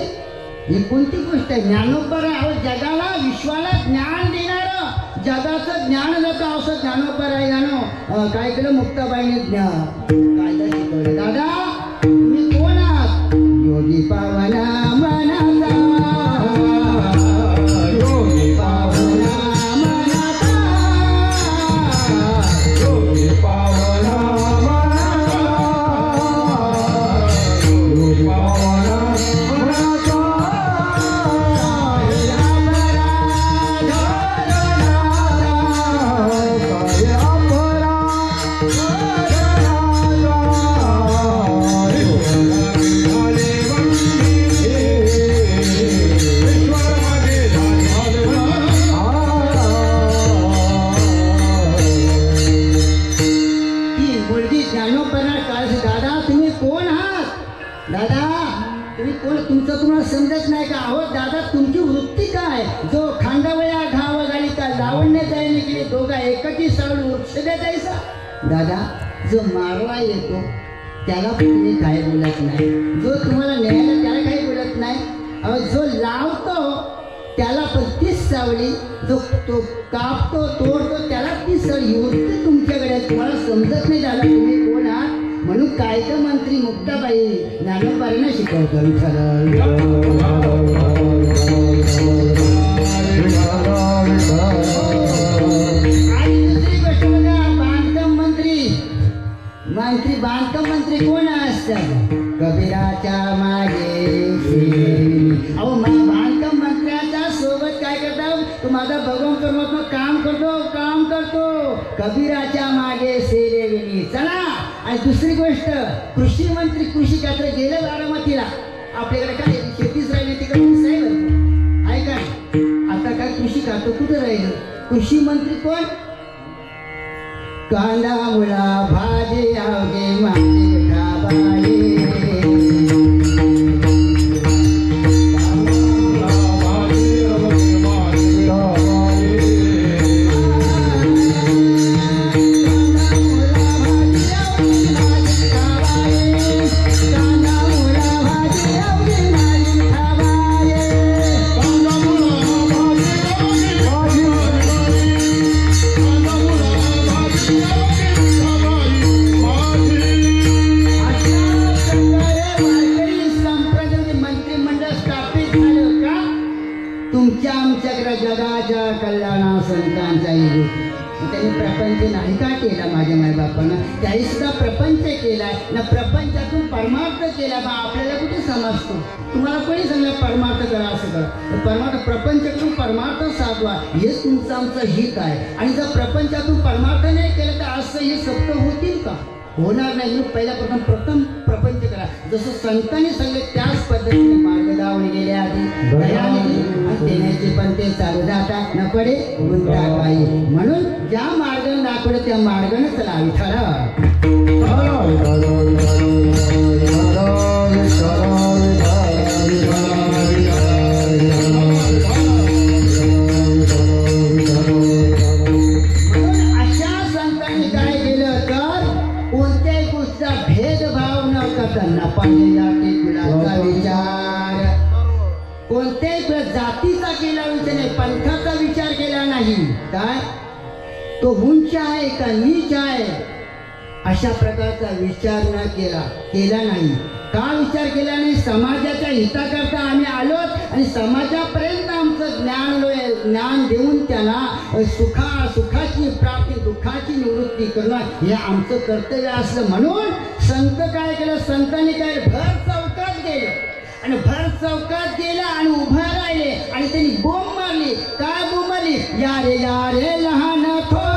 Speaker 1: ही कोणती गोष्ट आहे? ज्ञानोबराय जगाला विश्वाला ज्ञान देणार जगाचं ज्ञान जातं असं ज्ञानोबराय यानं काय केलं? मुक्ताबाईने कायदा शिकवलं. दादा तुम्ही कोण आहात? योगी पावना मनाचा योगी पावना मनाचा योगी पावना तुम्हाला समजत नाही का? अहो दादा तुमची वृत्ती काय? जो खांदावया घाव घाली का लावण्य जायने की दोघा एकटी सावळ वृक्ष द्यायचा. दादा जो मारवा येतो त्याला तुम्ही काय बोलत नाही, जो तुम्हाला न्यायला त्याला काही बोलत नाही. अहो जो लावतो त्याला पण तीच सावली, जो तो कापतो तोडतो त्याला तीच सावली. वृत्ती तुमच्याकडे तुम्हाला समजत नाही. दादा तुम्ही कोण आहात? म्हणून कायदा मंत्री मुक्ताबाई ज्ञानोबरायने शिकवतो. आणि दुसरी गोष्ट बघा, बांधकाम मंत्री कोण असतात? कबीराच्या मागे सेविनी. अहो बांधकाम मंत्र्याच्या सोबत काय करता तो माझा भगवान परमात्मा काम करतो कबीराच्या मागे सेविनी. चला. आणि दुसरी गोष्ट कृषी मंत्री कृषी क्षेत्र गेले बारामतीला. आपल्याकडे काय शेतीच राहिली तिकडे साहेब आहे काय. आता काय कृषी खातं कुठं राहिलं. कृषी मंत्री कोण. कांदा मुळा भाजी आवगे माझी खाबाई. जगाच्या कल्याणा संतांचा त्यांनी प्रपंच नाही का केला माझ्या मायबापांना. त्याही सुद्धा प्रपंच केलाय ना. प्रपंचातून परमार्थ केला. बा आपल्याला कुठे समजतो. तुम्हाला कोणी सांगलं परमार्थ करा असं करा. परमार्थ प्रपंचातून परमार्थ साधवा हेच तुमचं आमचं हित आहे. आणि जर प्रपंचातून परमार्थ नाही केलं तर असं हे सत्य होतील का. होणार नाही. पहिला प्रथम प्रपंच करा. जसं संतांनी सांगले त्याच पद्धतीने मार्ग लावून गेले आधी देण्याचे पण ते चालू जातात न पडे गुंता काही. म्हणून ज्या मार्गाने दाखवलं त्या मार्गाने चला विठ्ठला. अशा संतांनी काय केलं तर कोणत्याही गोष्टीचा भेदभाव न करता पाहिजे कुलाचा विचार कोणत्याही जातीचा केला विचार नाही. पंथाचा विचार केला नाही. काय तो उंच आहे का नीच आहे अशा प्रकारचा विचार न केला नाही. का विचार केला नाही. समाजाच्या हिताकरता आम्ही आलोत आणि समाजापर्यंत आमचं ज्ञान देऊन त्याला सुखाची प्राप्ती दुःखाची निवृत्ती करणं हे आमचं कर्तव्य असलं. म्हणून संत काय केलं. संतांनी काय भर चौकात गेलं आणि भर चौकात गेलं आणि उभा राहिले आणि त्यांनी बोंब मारली. काय बोंब मारली. या रे लहान थोर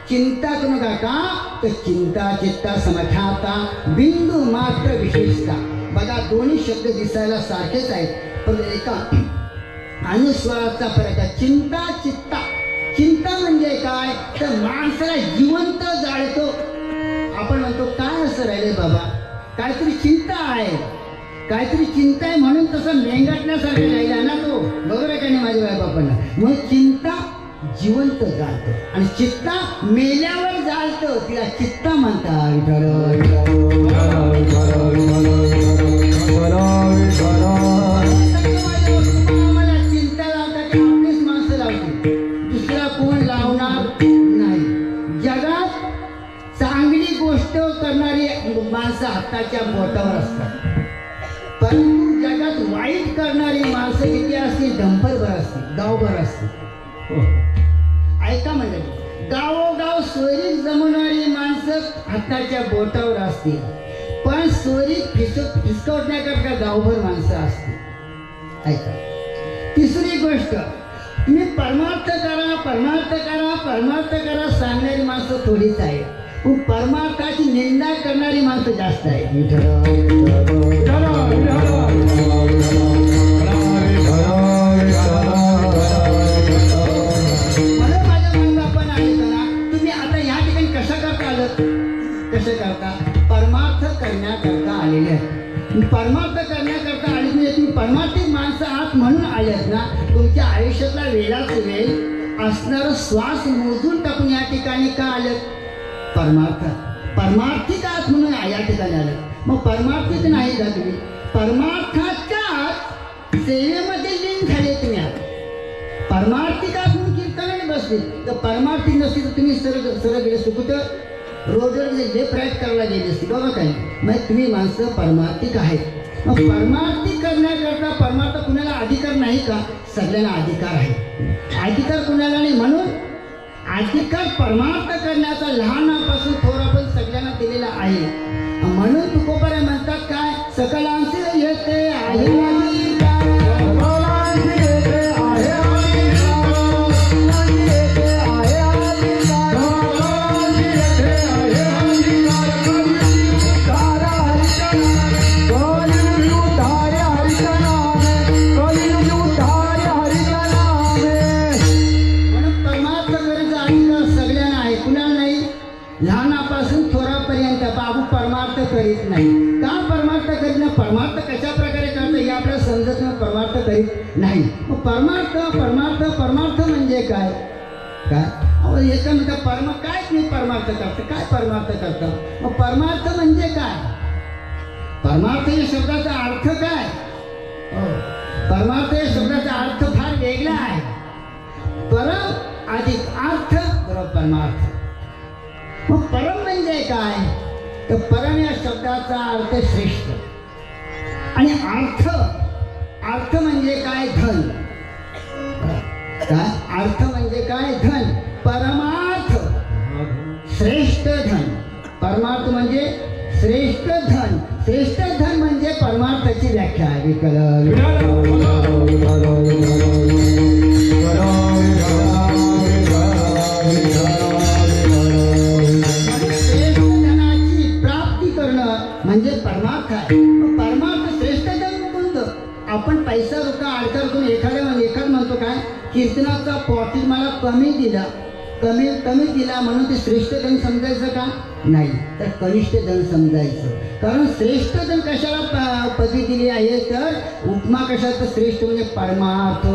Speaker 1: चिंता करू नका का तर चिंता चित्ता समठाता बिंदू मात्र विशेषता. बघा दोन्ही शब्द दिसायला सारखेच आहेत पण एका अनुस्वाराचा फरक आहे. चिंता चित्ता. चिंता म्हणजे काय तर माणसाला जिवंत जाळतो. आपण म्हणतो काय असं राहिले बाबा काहीतरी चिंता आहे काहीतरी चिंता आहे म्हणून तसं मेंगाटण्यासारखं राहिला ना तो. बरोबर आहे का नाही माझ्या बाय बापांना. मग चिंता जिवंत जाळतो आणि चित्ता मेल्यावर जाळतो. तिला चित्ता म्हणतात. आम्हाला चिंता लावतात की आपलीच माणसं लावते. दुसरा कोण लावणार नाही. जगात चांगली गोष्ट करणारी माणसं हाताच्या बोटावर असतात परंतु जगात वाईट करणारी माणसं किती असतील. डंपरभर असतील गावभर असतील. ऐका म्हणजे गावोगाव सोयरीक जमवणारी माणसं हाताच्या बोटावर असतील पण सोयरीक फिसकवण्याकरता गावभर माणसं असतील. ऐका. तिसरी गोष्ट तुम्ही परमार्थ करा सांगणारी माणसं थोडीच आहे पण परमार्थाची निंदा करणारी माणसं जास्त आहे. तुम्ही आता या ठिकाणी कशा करता आलं आयुष्यातला वेळाच वेळ असणारा श्वास मोजून टाकून या ठिकाणी का आलं? परमार्थिक आहात म्हणून या ठिकाणी आलं. मग परमार्थिक नाही का तुम्ही? परमार्थाच्या सेवेमध्ये लीन झाले तुम्ही. आहात परमार्थिक आहात म्हणून कीर्तनाने बसले. तर परमार्थिक नसते तर तुम्ही सरळ गेले सुकुट रोडवर लेफ्ट राईट करायला गेले असते बघा काही. मग तुम्ही माणसं परमार्थिक आहेत. मग परमार्थिक करण्याकरता परमार्थ कुणाला अधिकार नाही का? सगळ्यांना अधिकार आहे. अधिकार कुणाला नाही म्हणून अधिकार परमार्थ करण्याचा लहानापासून थोरापर्यंत सगळ्यांना दिलेला आहे. म्हणून तुकोबारे म्हणतात काय? सकलांचे येते आहे करीत नाही. का परमार्थ करीत नाही? परमार्थ कशा प्रकारे करतो हे आपल्याला समजत नाही. परमार्थ करीत नाही. मग परमार्थ म्हणजे काय? काय एका म्हणतात काय तुम्ही परमार्थ करता? काय परमार्थ करता? मग परमार्थ म्हणजे काय? परमार्थ या शब्दाचा अर्थ काय? परमार्थ या शब्दाचा अर्थ फार वेगळा आहे. परम अधिक अर्थ बरोबर परमार्थ. मग परम म्हणजे काय? तर परम या शब्दाचा अर्थ श्रेष्ठ आणि अर्थ म्हणजे काय? धन. काय अर्थ म्हणजे काय? धन. परमार्थ श्रेष्ठ धन. परमार्थ म्हणजे श्रेष्ठ धन. श्रेष्ठ धन म्हणजे परमार्थाची व्याख्या आहे. म्हणजे परमार्थ आहे. परमार्थ श्रेष्ठ धन कोणतं? आपण पैसा रुपया अडचण करून एखाद म्हणतो काय? कीर्तनाचा पॉकेट मला कमी दिला म्हणून ते श्रेष्ठ धन समजायचं का? नाही, तर कनिष्ठ धन समजायचं. कारण श्रेष्ठ धन कशाला पदवी दिली आहे? तर उपमा कशाचं? श्रेष्ठ म्हणजे परमार्थ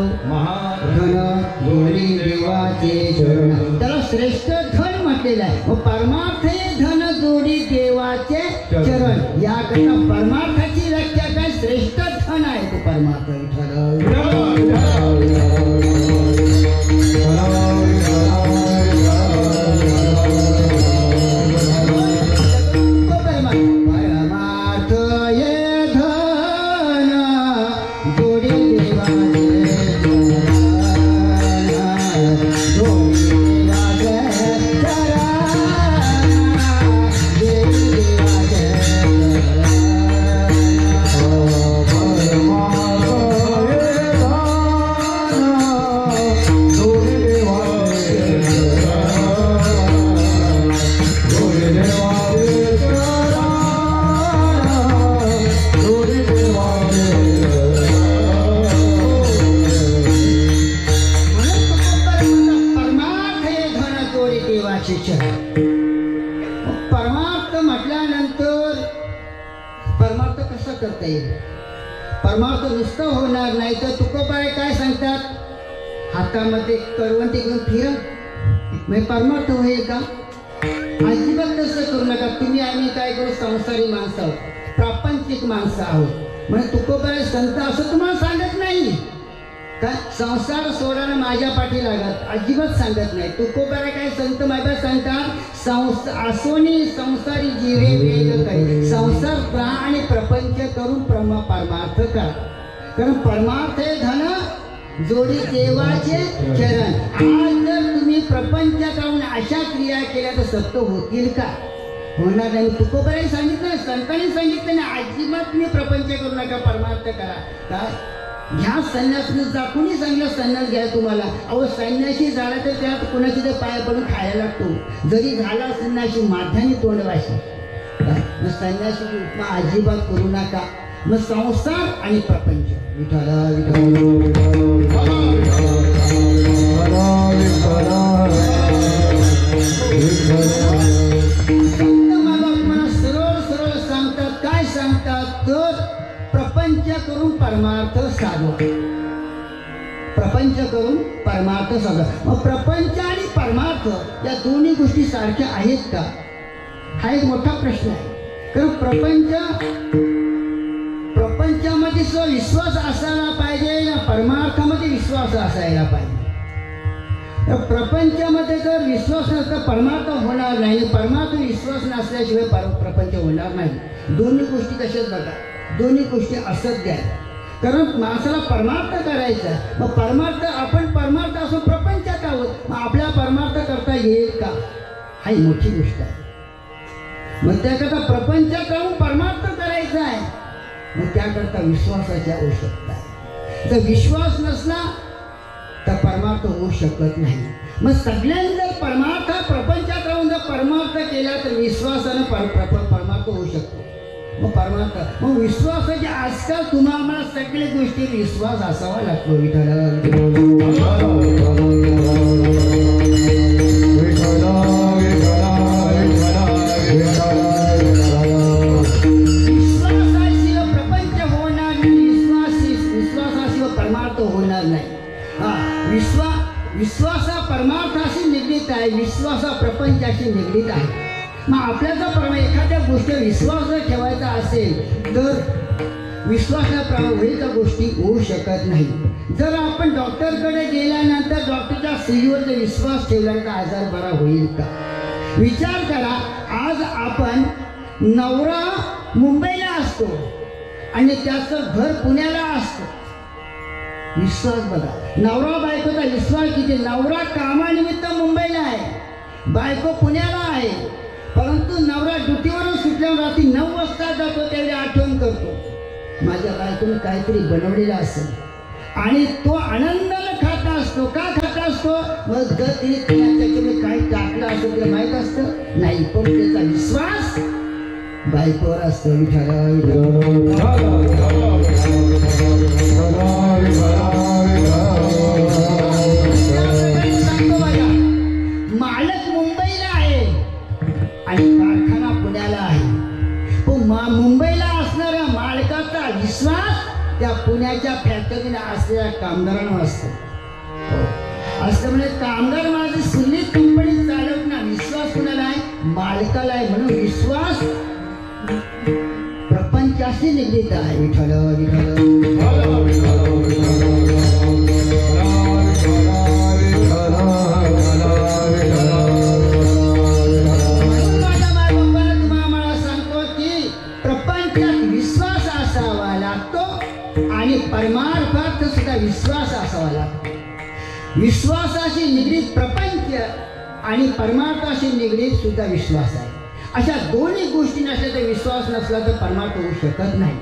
Speaker 1: धन जोडी देवाचे चरण, त्याला श्रेष्ठ धन म्हटलेलं आहे. मग परमार्थ हे धन जोडी देवाचे चरण. याकरता परमार्थाची व्याख्या काय? श्रेष्ठ धन आहे ते परमार्थ. परमार्थ म्हटल्यानंतर परमार्थ कसा करता येईल? परमार्थ नुसतं होणार नाही. तर तुकोबाई काय सांगतात? हातामध्ये करवंटी घेऊन फिरा म्हणजे परमार्थ होईल का? अजिबात तसं करू नका. तुम्ही आम्ही काय करू? संसारी माणसं आहोत, प्रापंचिक माणसं आहोत. म्हणजे तुकोबाई संत असं तुम्हाला सांगत नाही का संसार सोडायला माझ्या पाठी लागत? अजिबात सांगत नाही. तुकोबाई काय संत माझ्या सांगतात? आसोनी संसारी जीवे वेग करी, संसार प्रा आणि प्रपंच करून परमार्थ करा. कारण परमार्थ हे धन जोडी देवाचे चरण. आज जर तुम्ही प्रपंच करून अशा क्रिया केल्या तर सत्य होतील का? होणार नाही. तुकोबाई सांगितलं, संतांनी सांगितलं नाही अजिबात तुम्ही प्रपंच करू नका, परमार्थ करा. काय ह्या संन्यास कोणी सांगितलं संन्यास घ्या तुम्हाला? अहो संन्याशी झाला तर त्यात कोणाची तर पाया पडून खायला लागतो. जरी झाला संन्याशी माध्याने तोंडवाशी. मग संन्याशी उपमा अजिबात करू नका. मग संसार आणि प्रपंच संत बाबा मला सरळ सरळ सांगतात. काय सांगतात? तर प्रपंच करून परमार्थ साधवा. प्रपंच करून परमार्थ साधा. मग प्रपंच आणि परमार्थ या दोन्ही गोष्टी सारख्या आहेत का, हा एक मोठा प्रश्न आहे. कारण प्रपंचामध्ये विश्वास असायला पाहिजे ना परमार्थामध्ये विश्वास असायला पाहिजे. तर प्रपंचामध्ये जर विश्वास नसता परमार्थ होणार नाही, परमार्थ विश्वास नसल्याशिवाय प्रपंच होणार नाही. दोन्ही गोष्टी कशाच बघा, दोन्ही गोष्टी असत्य आहेत. कारण माणसाला परमार्थ करायचा आहे. मग परमार्थ आपण परमार्थ असून प्रपंचात आहोत, मग आपल्या परमार्थ करता येईल का, हा मोठी गोष्ट आहे. मग त्याकरता प्रपंचात राहून परमार्थ करायचा आहे, मग त्याकरता विश्वासाची आवश्यकता आहे. जर विश्वास नसला तर परमार्थ होऊ शकत नाही. मग सगळ्यांनी जर परमार्थ प्रपंचात राहून जर परमार्थ केला तर विश्वासानं परमार्थ होऊ शकतो. मग परमार्थ मग विश्वासाची आजकाल तुम्हाला आम्हाला सगळ्या गोष्टी विश्वास असावा लागतो. विश्वासाशिवाय प्रपंच होणार नाही, विश्वासाशिवाय परमार्थ होणार नाही. विश्वास हा परमार्थाशी निगडीत आहे, विश्वास हा प्रपंचाशी निगडीत आहे. मग आपल्याचा एखाद्या गोष्टीवर विश्वास जर ठेवायचा असेल तर विश्वासाप्रमाणे होईल त्या गोष्टी होऊ शकत नाही. जर आपण डॉक्टरकडे गेल्यानंतर डॉक्टरच्या सुईवर जर विश्वास ठेवला तर आजार बरा होईल का. विचार करा, आज आपण नवरा मुंबईला असतो आणि त्याचं घर पुण्याला असतं. विश्वास बघा, नवरा बायकोचा विश्वास किती. नवरा कामानिमित्त मुंबईला आहे, बायको पुण्याला आहे, परंतु नवरा ड्युटीवरून सुटल्यावर रात्री 9 वाजता जातो, त्यावेळी आठवण करतो माझ्या बायकोने काहीतरी बनवलेलं असेल आणि तो आनंदानं खाता असतो. का खाता असतो, मग जर तिने त्याच्यामध्ये काही टाकलं असं तिला माहीत असतं नाही, पण त्याचा विश्वास बायकोवर असतो. मालक मुंबईला आहे आणि कारखाना पुण्याला आहे, पण मुंबईला असणाऱ्या मालकाचा विश्वास त्या पुण्याच्या फॅक्टरीने असलेल्या कामगारांवर असतो. असं म्हणजे कामगार माझी सुनीत कंपनी चालवणार, विश्वास कुणाला आहे, मालकाला आहे. म्हणून विश्वास प्रपंचाशी निगडीत आहे. विठ्ठल आणि परमार्थात सुद्धा विश्वास असावा लागतो. विश्वासाशी निगडीत प्रपंच आणि परमार्थाशी निगडीत सुद्धा विश्वास आहे. अशा दोन्ही गोष्टी नसल्या तर विश्वास नसला तर परमार्थ होऊ शकत नाही.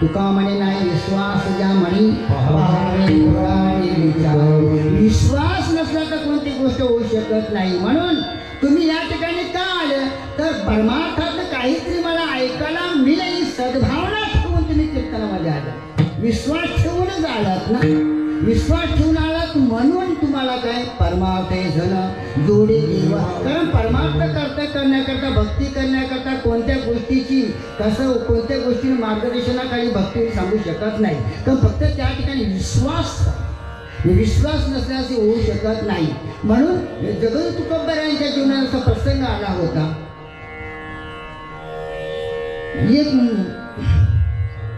Speaker 1: तुका म्हणे नाही विश्वास ज्या म्हणी विश्वास नसला तर कोणती गोष्ट होऊ शकत नाही. म्हणून तुम्ही या ठिकाणी का आलं तर परमार्थात काहीतरी मला ऐकायला मिळेल, सद्भावना ठेवून तुम्ही कीर्तनामध्ये आला. विश्वास ठेवूनच आलात ना, विश्वास ठेवून आलात म्हणून तुम्हाला काय परमार्थ जण जोडे देवा. कारण परमार्थ करण्याकरता भक्ती करण्याकरता कोणत्या गोष्टीची कसं कोणत्या गोष्टीने मार्गदर्शनाखाली भक्ती सांगू शकत नाही. तर फक्त त्या ठिकाणी विश्वास नसल्यास होऊ शकत नाही. म्हणून जगत तुकोबर यांच्या जीवनात असा प्रसंग आला होता. एक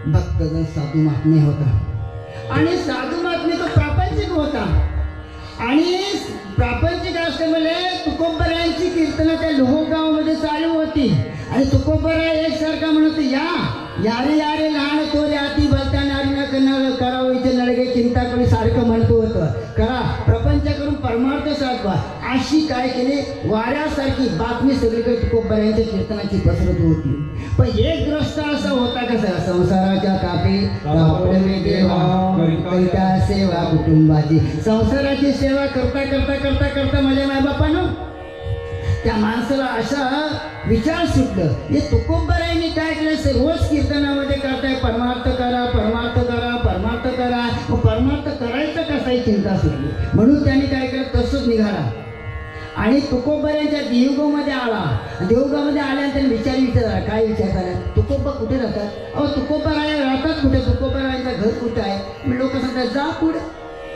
Speaker 1: भक्तजन साधू महात्मे होता आणि साधू महात्मे तो प्रापंचिक होता आणि प्रापंचिक असल्यामुळे तुकोबरायांची कीर्तनं त्या लोहगावमध्ये चालू होती आणि तुकोबरा एकसारखा म्हणत यारे यारे लहान थोरे हाती भलता नारी न करणार करावं इथे नळगे चिंता करून सारखं म्हणतो होतं. करा प्रपंच करून परमार्थ साधवा. अशी काय केले वाऱ्यासारखी बातमी सगळीकडे तुकोबरायांच्या कीर्तनाची पसरत होती. पण एक ग्रस्त असा होता कसा संसाराच्या तापे देवा सेवा कुटुंबाची संसाराची सेवा करता करता करता करता माझ्या मायबापानं त्या माणसाला असा विचार सुटलं. हे तुकोबरायांनी काय केलं रोज कीर्तनामध्ये करताय परमार्थ करा परमार्थ करा परमार्थ करा. मग परमार्थ करायचं कसाही चिंता सुटली. म्हणून त्यांनी काय केलं तसंच निघाला आणि तुकोबरायांच्या देवगावमध्ये आला. देवगावमध्ये आल्यानंतर विचारला काय विचारता तुकोबा कुठे राहतात. अहो तुकोबराया राहतात कुठे, तुकोबरायांचं घर कुठं आहे. मी लोक सांगतात जा पुढे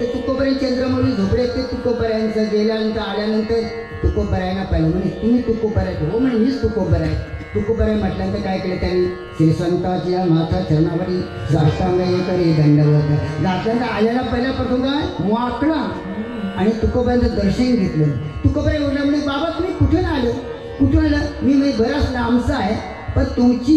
Speaker 1: ते तुकोबराय चंद्रमौली झोपडे ते तुकोबरायांचं गेल्यानंतर आल्यानंतर तुकोबरायांना पाहिलं म्हणे तुम्ही तुकोबराय हो म्हणे मीच तुकोबराय. तुकोबराय म्हटल्यानंतर काय केलं त्यांनी श्री संताच्या माथा चरणावरी साष्टांग करी दंडवत जाताना आल्याला पहिला प्रथम काय वाकला आणि तुकोबरायांचं दर्शन घेतलं. तुकोबराय म्हटलं म्हणे बाबा तुम्ही कुठून आलो कुठून आलं. मी बराच लांबचा आहे पण तुमची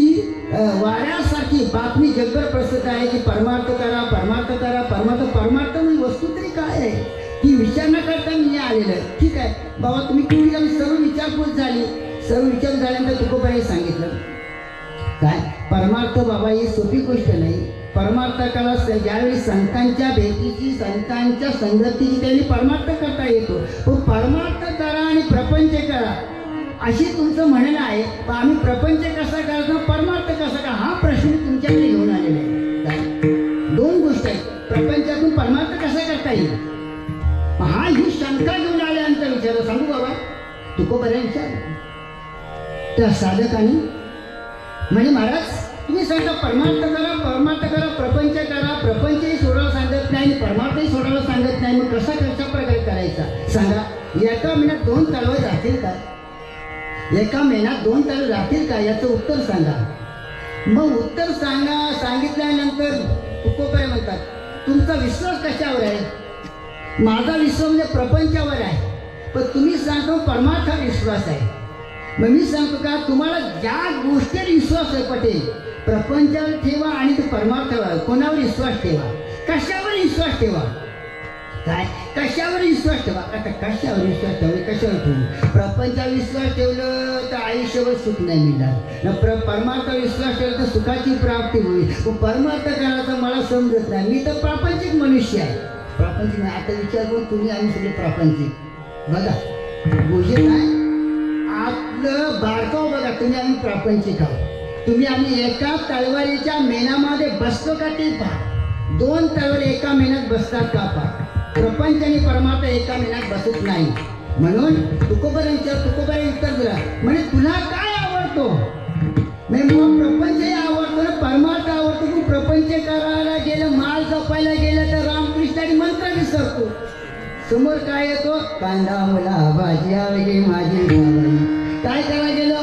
Speaker 1: वाऱ्यासारखी बातमी जगभर प्रसिद्ध आहे की परमार्थ करा परमार्थ करा परमार्थ परमार्थ म्हणजे वस्तू तरी काय आहे ती विचार न करता मी आलेलं आहे. ठीक आहे बाबा तुम्ही कुठे आम्ही सर्व विचारपूस झाली. सर्व विचार झाल्यानंतर तुकोबराय सांगितलं काय परमार्थ बाबा ही सोपी गोष्ट नाही. परमार्थकाला ज्यावेळी संतांच्या भेटीची संतांच्या संगतीची त्यांनी परमार्थ करता येतो. पण परमार्थ करा आणि प्रपंच करा अशी तुमचं म्हणणं आहे. पण आम्ही प्रपंच कसा करायचा परमार्थ कसा करा हा प्रश्न तुमच्याकडे घेऊन आलेला आहे. दोन गोष्टी आहेत प्रपंचातून परमार्थ कसा करता येईल हा ही शंका घेऊन आल्यानंतर विचार सांगू बाबा तुकोबराय विचार त्या साधकाने म्हणजे महाराज तुम्ही सांगता परमार्थ करा प्रपंच करा प्रपंचही सोडायला सांगत नाही परमार्थही सोडायला सांगत नाही मग कसा प्रकारे करायचा सांगा. एका महिन्यात 2 तलवार राहतील का एका महिन्यात 2 तलवार राहतील का याचं उत्तर सांगा. मग उत्तर सांगितल्यानंतर तुकोबराय म्हणतात तुमचा विश्वास कशावर आहे. माझा विश्वास म्हणजे प्रपंचावर आहे पण तुम्ही सांगतो परमार्थावर विश्वास आहे. मग मी सांगतो का तुम्हाला ज्या गोष्टीवर विश्वास आहे पटेल प्रपंचावर ठेवा आणि तो परमार्थावर कोणावर विश्वास ठेवा कशावर विश्वास ठेवा काय कशावर विश्वास ठेवा. आता कशावर विश्वास ठेवले कशावर ठेवू प्रपंचावर विश्वास ठेवलं तर आयुष्यभर सुख नाही मिळणार. परमार्थावर विश्वास ठेवला तर सुखाची प्राप्ती होईल. परमार्थ करायचं मला समजत नाही मी तर प्रापंचिक मनुष्य आहे. प्रापंचिक आता विचार करून तुम्ही आम्ही सगळे प्रापंचिक बघा गोष्ट काय आपलं बारकाव बघा तुम्ही आम्ही प्रापंचिक आहोत. तुम्ही आम्ही एका तलवारीच्या मेणामध्ये बसतो का ते पहा. 2 तलवारी एका मेण्यात बसतात का पहा. प्रपंच आणि परमार्थ एका मेण्यात बसत नाही. म्हणून तुकोबराय उत्तर दिला म्हणजे तुला काय आवडतो मग प्रपंचही आवडतो ना परमार्थ आवडतो. तू प्रपंच करायला गेलं माल जपायला गेलं तर रामकृष्णाने मंत्र विसरतो. समोर काय येतो कांदा मुला भाजी वगैरे माझी काय करायला गेलो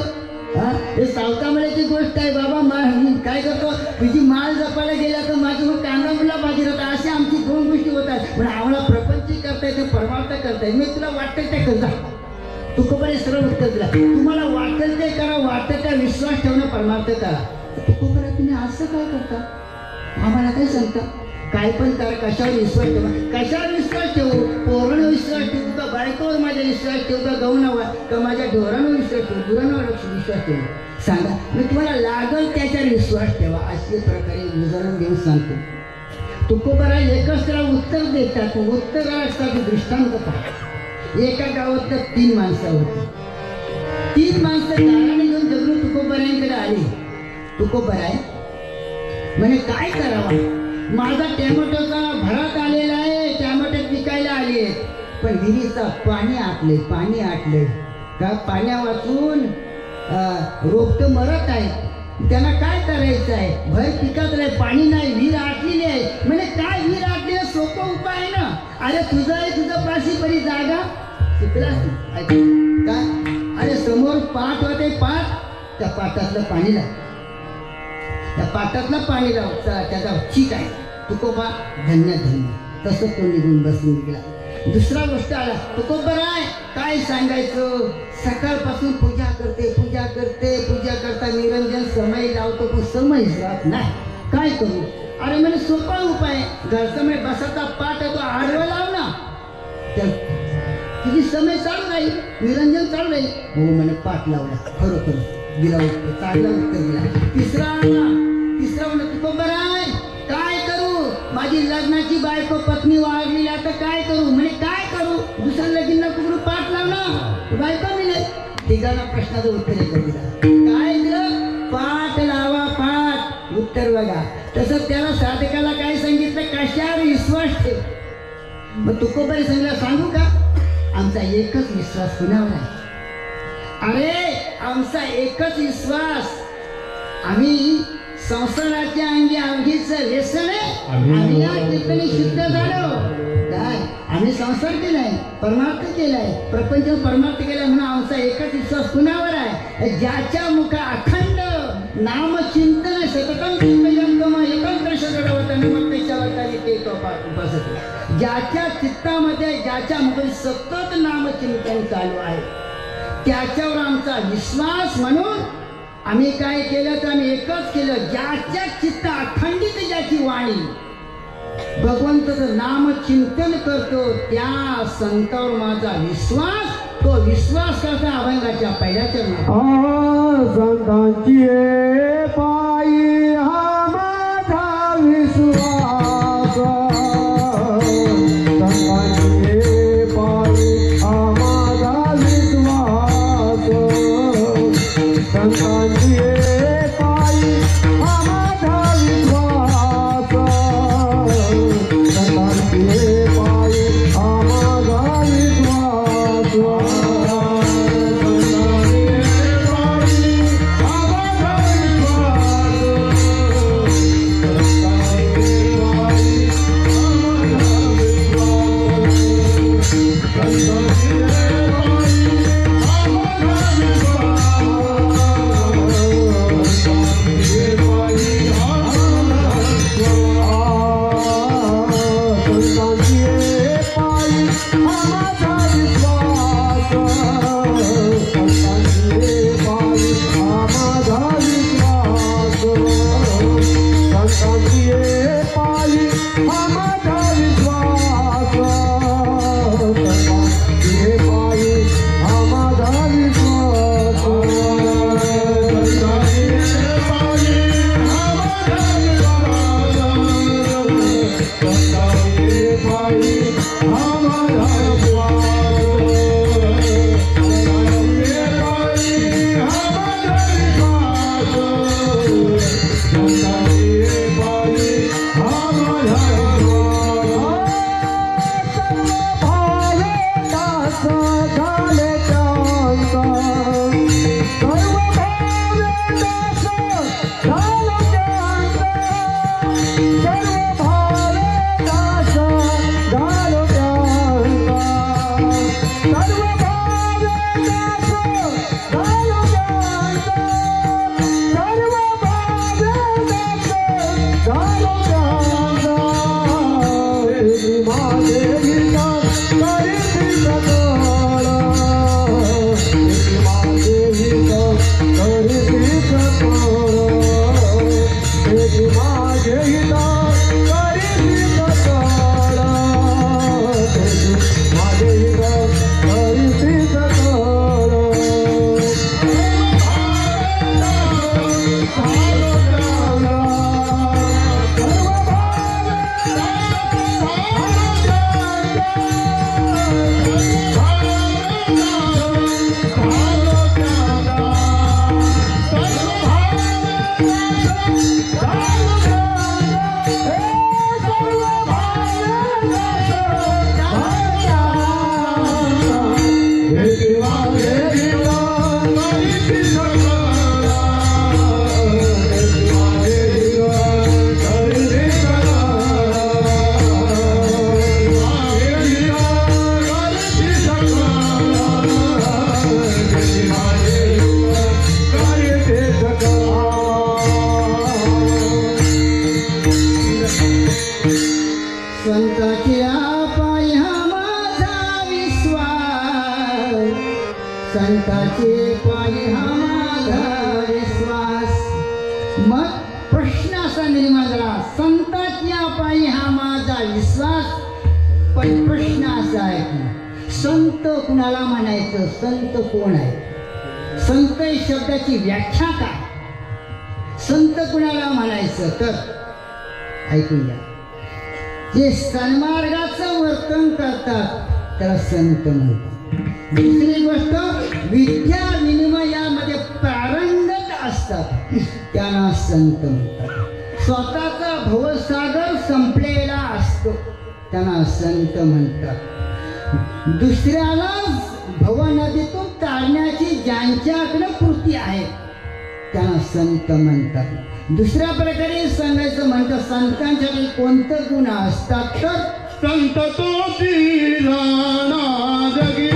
Speaker 1: हे सावतामल्याची गोष्ट आहे बाबा. काय करतो तुझी माल जपायला गेला तर माझी मग कांदा मुला भाजी होता. अशा आमची 2 गोष्टी होतात. म्हणजे आम्हाला प्रपंच करता येते परमार्थ करता येते. मी तुला वाटतं ते करता तुकोबराय सरळ उत्तर दिला तुम्हाला वाटेल ते करा वाटतं त्या विश्वास ठेवणं परमार्थ करा. तुकोबराय तुम्ही असं काय करता आम्हाला काय सांगता काय पण करा कशावर विश्वास ठेवा कशावर विश्वास ठेवू पोरांवर विश्वास ठेवू का बायकोवर माझा विश्वास ठेवू का गहूनावर का माझ्या ढोरांवर विश्वास ठेवू गुरांवर विश्वास ठेवू सांगा. मी तुम्हाला लागल त्याच्यावर विश्वास ठेवा अशा प्रकारे उदाहरण देऊन सांगतो. तुकोबराय एकच त्याला उत्तर देतात. उत्तराचा दृष्टांत पहा. एका गावात 3 माणसं होती. 3 माणसं गावाने घेऊन जगू तुकोबरायांकडे आली. तुकोबराय म्हणे काय करावं माझा टॅमॅटोचा भरात आलेला आहे टॅमॅटो विकायला आले पण विहिरीचा पाणी आटले का पाण्या वाचून रोपट मरत आहे त्यांना काय करायचं आहे भर पिकात नाही पाणी नाही विहीर आटलेली आहे म्हणजे काय विहीर आटलेला सोपा उपाय आहे ना. अरे तुझं पाशी परी जागा शिकला काय अरे समोर पाट होते पाट त्या पाटातलं पाणी लाव त्या पाटातलं पाणी लाव त्याचा ठीक आहे तुकोबा धन्य तसं तो निघून बसून गेला. दुसरा गोष्ट आला तुकोबराय काय सांगायचं सकाळपासून पूजा करता निरंजन समय लावतो पण समय राहत नाही काय करू. अरे म्हणजे सोपा उपाय घरसमय बसाचा पाठ आहे तो आडवा लाव ना तुझी समय चालू राहील निरंजन चालू राहील. हो म्हणे पाठ लावला खरोखर दिला उत्तर चांगला उत्तर दिला. तिसरा म्हणे तुकोबराय काय करू माझी लग्नाची बायको पत्नी वाढलेली आता काय करू म्हणे काय करू दुसऱ्या लगीनला कुठून पाठ लावला बायको मिळेल. तिघांना प्रश्नाचं उत्तर एकच दिला काय दिलं पाठ लावा पाठ उत्तर बघा. तसं त्याला साधकाला काय सांगितलं कशावर विश्वास ठेव. मग तुकोबराय सांगितलं सांगू का आमचा एकच विश्वास कुणावर आहे. अरे आमचा एकच विश्वास आम्ही संसाराच्या अंगी अंगीचं व्यसन आहे आम्ही या ठिकाणी शुद्ध झालो आहे. आम्ही संसार केलाय, परमार्थ केलाय, प्रपंच परमार्थ केलाय म्हणून आमचा एकच विश्वास कुणावर आहे? ज्याच्या मुखा अखंड नामचिंतन सततम चिंतयंतम एकांतर शरणवतन मग त्याच्यावरती ते उपासक. ज्याच्या चित्तामध्ये ज्याच्या मुखात सतत नामचिंतन चालू आहे त्याच्यावर आमचा विश्वास. म्हणून आम्ही काय केलं तर आम्ही एकच केलं, ज्याच्या चित्त अखंडित ज्याची वाणी भगवंताचं नाम चिंतन करतो त्या संतावर माझा विश्वास. तो विश्वास करता अभंगाच्या पहिल्या चरणात
Speaker 2: संतांची पायी हा माझा विश्वास. संतांची पायी हा माझा विश्वास. संतांची पायी हा माझा विश्वास. संतांची पायी हा माझा विश्वास.
Speaker 1: संताचे पायी हा माझा विश्वास. मग प्रश्न असा निर्माण झाला, संताच्या पायी हा माझा विश्वास. पण प्रश्न असा आहे की संत कुणाला म्हणायचं? संत कोण आहे? संत शब्दाची व्याख्या काय? संत कुणाला म्हणायचं? तर ऐकून घ्या, जे सन्मार्गाचं वर्तन करतात त्याला संत म्हणतात. दुसरी गोष्ट, विद्या विनिमयामध्ये पारंगत असतात त्यांना संत म्हणतात. स्वतःचा भवसागर संपलेला असतो त्यांना संत म्हणतात. दुसऱ्याला भवनदीतून तारण्याची ज्यांच्याकडे कृती आहे त्यांना संत म्हणतात. दुसऱ्या प्रकारे सांगायचं म्हणतात, संतांसाठी कोणतं गुण असतात? तर
Speaker 2: संत तोची राणा जगी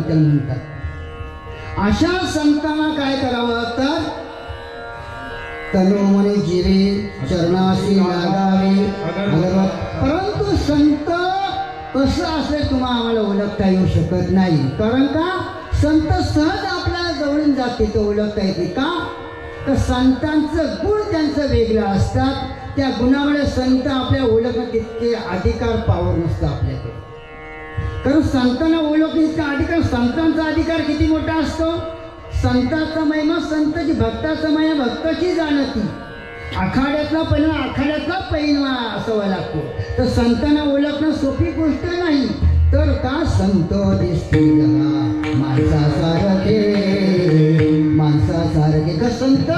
Speaker 2: संत अशा संतांना काय करावं तर तनु मने जिरे चरणाशी लागावे परंतु संत कसं असेल तुम्हाला आम्हाला ओळखता येऊ शकत नाही कारण का संत सहज आपल्या जवळून जाते तो ओळखता येते का तर संतांचं गुण त्यांचं वेगळं असतात त्या गुणामुळे संत आपल्या ओळखणं तितके अधिकार पावर नसतं आपल्याकडे कारण संतांना ओळखण्याचा अधिकार संतांचा अधिकार किती मोठा असतो संतांचा महिमा संताची भक्ताचा महिमा भक्ताची जाणती आखाड्यातला पैलवा असावा लागतो तर संतांना ओळखणं सोपी गोष्ट नाही तर का संत दिसते माणसासारखे का संत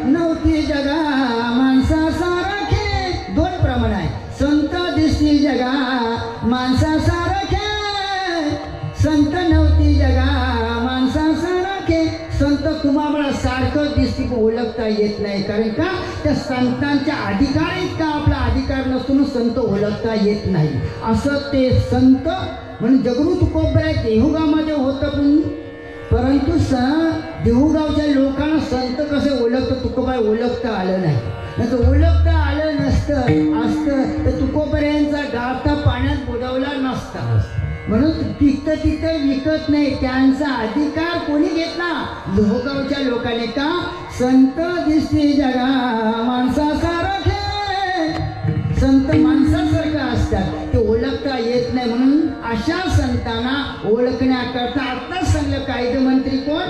Speaker 2: नव्हती जगा माणसासारखे दोन प्रमाण आहे संत दिसती जगा माणसासारखे संत नव्हती जगा माणसासारखे संत तुम्हाला सारखं दिसते ओळखता येत नाही कारण का त्या संतांच्या अधिकार इतका आपला अधिकार नसून संत ओळखता येत नाही असं ते संत म्हणून जगरू तुकोबराय देहुगावमध्ये होतं परंतु देहुगावच्या लोकांना संत कसे ओळखतं तुकोबाई ओळखता आलं नाही तर ओळखता आलं असतं तर तुकोबरायांचा गावता पाण्यात बुडवला नसता म्हणून तिथं विकत नाही त्यांचा अधिकार कोणी घेतला लोहगावच्या लोकांनी का संत दिसते जगा माणसासारखे संत माणसासारखं असतात ते ओळखता येत नाही म्हणून अशा संतांना ओळखण्याकरता आत्ताच सांगलं कायदेमंत्री कोण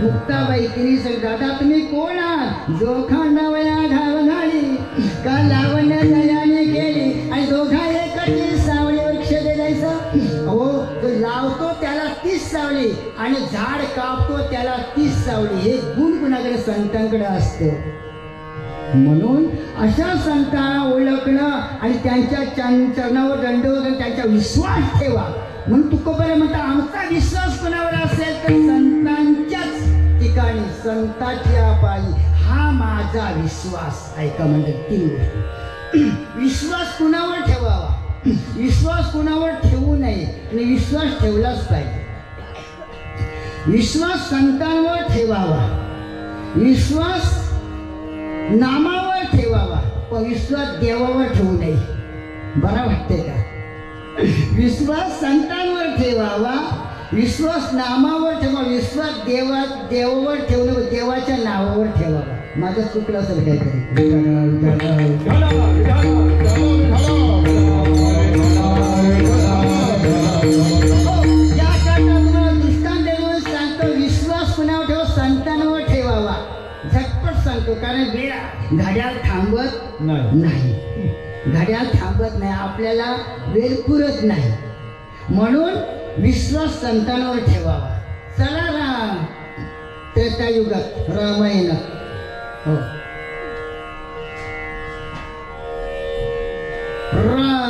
Speaker 2: मुक्ताबाई तिने सांग दादा तुम्ही कोण आहात जो खांडावया घाव घाली का लावण्य दयाने केली आणि दोघा एकटी सावळीवर क्षे द्यायचं हो तो लावतो त्याला 30 सावळी आणि झाड कापतो त्याला 30 सावळी हे गुण गुणाकडे संतांकडे असतं म्हणून अशा संतांना ओळखणं आणि त्यांच्या चरणावर दंडवत त्यांचा विश्वास ठेवा म्हणून तुकोबराय म्हणता आमचा विश्वास कोणावर असेल तर संतांच्याच ठिकाणी संताच्या पायी हा माझा विश्वास ऐका म्हणजे 3 गोष्टी विश्वास कुणावर ठेवावा विश्वास कुणावर ठेवू नये आणि विश्वास ठेवलाच पाहिजे विश्वास संतांवर ठेवावा विश्वास नामावर ठेवावा पण विश्वास देवावर ठेवू नये बरं वाटते का विश्वास संतांवर ठेवावा विश्वास नामावर ठेवा विश्वास देवावर ठेवणं देवाच्या नावावर ठेवावा माझं चुकलं असेल काहीतरी या कारणात तुम्हाला दृष्टांत देऊन सांगतो विश्वास कुणावर ठेवा संतांवर ठेवावा झटपट सांगतो कारण वेळ घड्याळ थांबत नाही घड्याळ थांबत नाही आपल्याला वेळ पुरत नाही म्हणून विश्वास संतांवर ठेवावा चला राम त्रेतायुगात रामायणात हो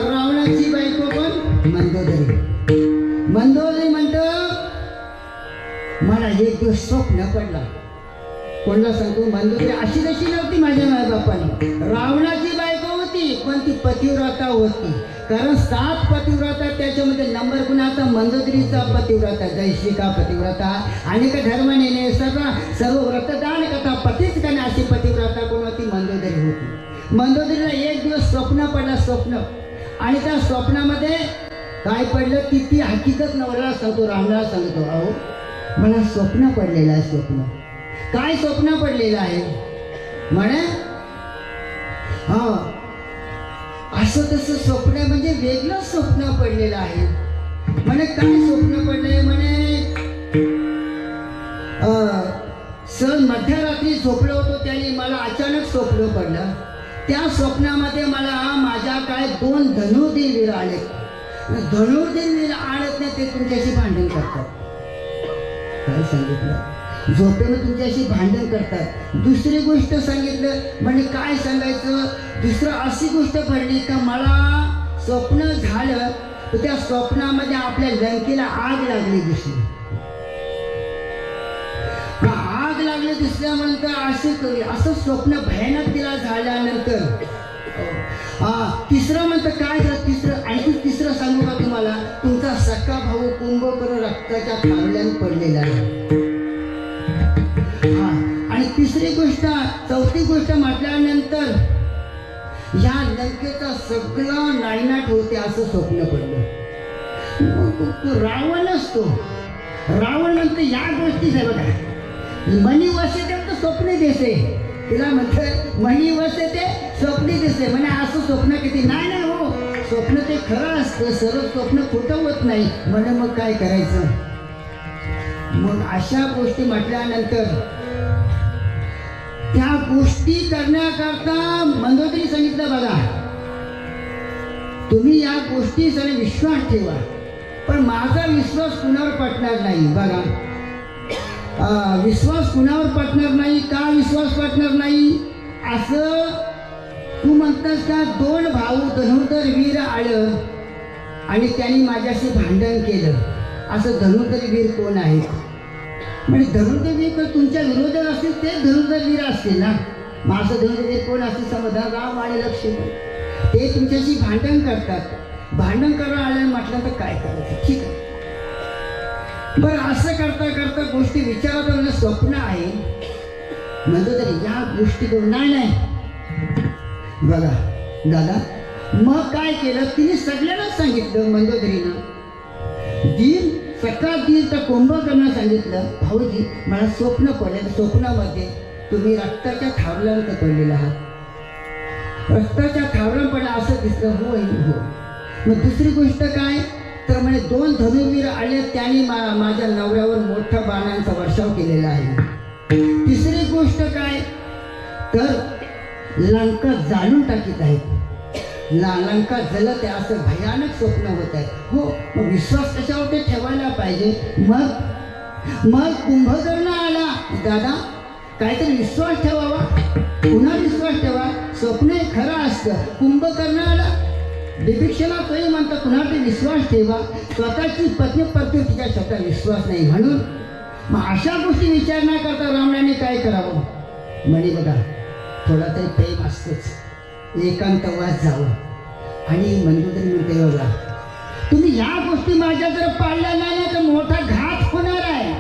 Speaker 2: रावणाची बायको पण मंदोदरी म्हणतो मला एक दिवस स्वप्न पडला कोणाला सांगतो मंदोदरी अशी तशी नव्हती माझ्या मायबापाने रावणाची बायको होती पण ती पतिव्रता होती कारण 7 पतिव्रता त्याच्यामध्ये नंबर कुणाचा मंदोदरीचा पतिव्रता जैशिका पतिव्रता अनेक धर्माने सर्व व्रतदान कथा पतीच करणे अशी पतिव्रता कोण होती मंदोदरी होती मंदोदरीला एक दिवस स्वप्न पडला स्वप्न आणि त्या स्वप्नामध्ये काय पडलं ती हकीकत नवऱ्याला सांगतो रामला सांगतो अहो मला स्वप्न पडलेलं आहे स्वप्न काय स्वप्न पडलेलं आहे म्हणे हा असं तसं स्वप्न आहे, म्हणजे वेगळं स्वप्न पडलेलं आहे. म्हणे काय स्वप्न पडलंय म्हणे, मध्यरात्री झोपलो होतो त्याने मला अचानक स्वप्न पडलं. त्या स्वप्नामध्ये मला माझ्या काय 2 धनुर्धर आले. धनुर्धर आणत नाही, ते तुमच्याशी भांडण करतात. काय सांगितलं, झोपेनं तुमच्याशी भांडण करतात. दुसरी गोष्ट सांगितलं म्हणजे काय सांगायचं, दुसरं अशी गोष्ट पडली का मला स्वप्न झालं तर त्या स्वप्नामध्ये आपल्या लंकेला आग लागली दिसली. आग लागली दिसल्यानंतर असं स्वप्न भयानक तिला झाल्यानंतर तिसरं म्हणतं काय झालं, तिसरं सांगू का तुम्हाला, तुमचा सख्खा भाऊ कुंभकर्ण रक्ताच्या थांबल्याने पडलेला आहे. आणि चौथी गोष्ट म्हटल्यानंतर या लंकेचा सगळं नायनाट होते असं स्वप्न पडलं. रावण असतो, रावण म्हणतो या गोष्टी आहे बघा, मनी वसते तर स्वप्ने दिसे, तिला म्हणतं मनी वसते स्वप्ने दिसे. म्हणे असं स्वप्न किती, नाही हो, स्वप्न ते खरं असतं, सर्व स्वप्न खोटं होत नाही. म्हणे मग काय करायचं. मग अशा गोष्टी म्हटल्यानंतर त्या गोष्टी करण्याकरता मंदोदरी सांगितलं बघा, तुम्ही या गोष्टी सगळे विश्वास ठेवा, पण माझा विश्वास कुणावर पटणार नाही. बघा, विश्वास कुणावर पटणार नाही. का विश्वास पटणार नाही असं तू म्हणतास का, 2 भाऊ धनुर्धर वीर आलं आणि त्यांनी माझ्याशी भांडण केलं. असं धनुर्धर वीर कोण आहे म्हणजे धनुर्धर वीर तर तुमच्या विरोधात असतील, ते धनुर्धर वीर असतील ना. मग असं धनुर्धर वीर कोण असतील समजा, राम आणि लक्ष्मण, ते तुमच्याशी भांडण करतात. भांडण करायला आल्यानं म्हटलं तर काय करायचं, ठीक आहे. बरं, असं करता करता गोष्टी विचारात म्हणजे स्वप्न आहे म्हणतो तरी या गोष्टी करून नाही. बघा दादा, मग काय केलं तिने सगळ्यांनाच सांगितलं. मंदोदरीनं सकाळ तर कुंभकर्ण सांगितलं, भाऊजी मला स्वप्न पडलं, स्वप्नामध्ये तुम्ही रक्ताच्या थावल्यावर पडलेला आहात. रक्ताच्या थावल्यावर पडलं असं दिसलं. हो हो. मग दुसरी गोष्ट काय तर म्हणे 2 धनुर्वीर आले, त्यांनी माझ्या नवऱ्यावर मोठ्या बाणांचा वर्षाव केलेला आहे. तिसरी गोष्ट काय तर लंका जाळून टाकीत आहेत, लंका जलत आहे असं भयानक स्वप्न होत आहे. हो, मग विश्वास कशावरती ठेवायला पाहिजे. मग कुंभकर्ण आला, दादा काहीतरी विश्वास ठेवावा, पुन्हा विश्वास ठेवा, स्वप्न हे खरं असतं. कुंभकर्ण आला, बिभीषणा तोही म्हणतो कुणावर विश्वास ठेवा, स्वतःची पत्नी पत्नी तिच्या स्वतः विश्वास नाही. म्हणून मग अशा गोष्टी विचार न करता रावणाने काय करावं म्हणे बघा, थोडा तरी प्रेम असतंच, एकांतवास जावं. आणि मंदोदरी म्हणते बघा, तुम्ही या गोष्टी माझ्या जर पाळल्या नाही तर मोठा घात होणार आहे,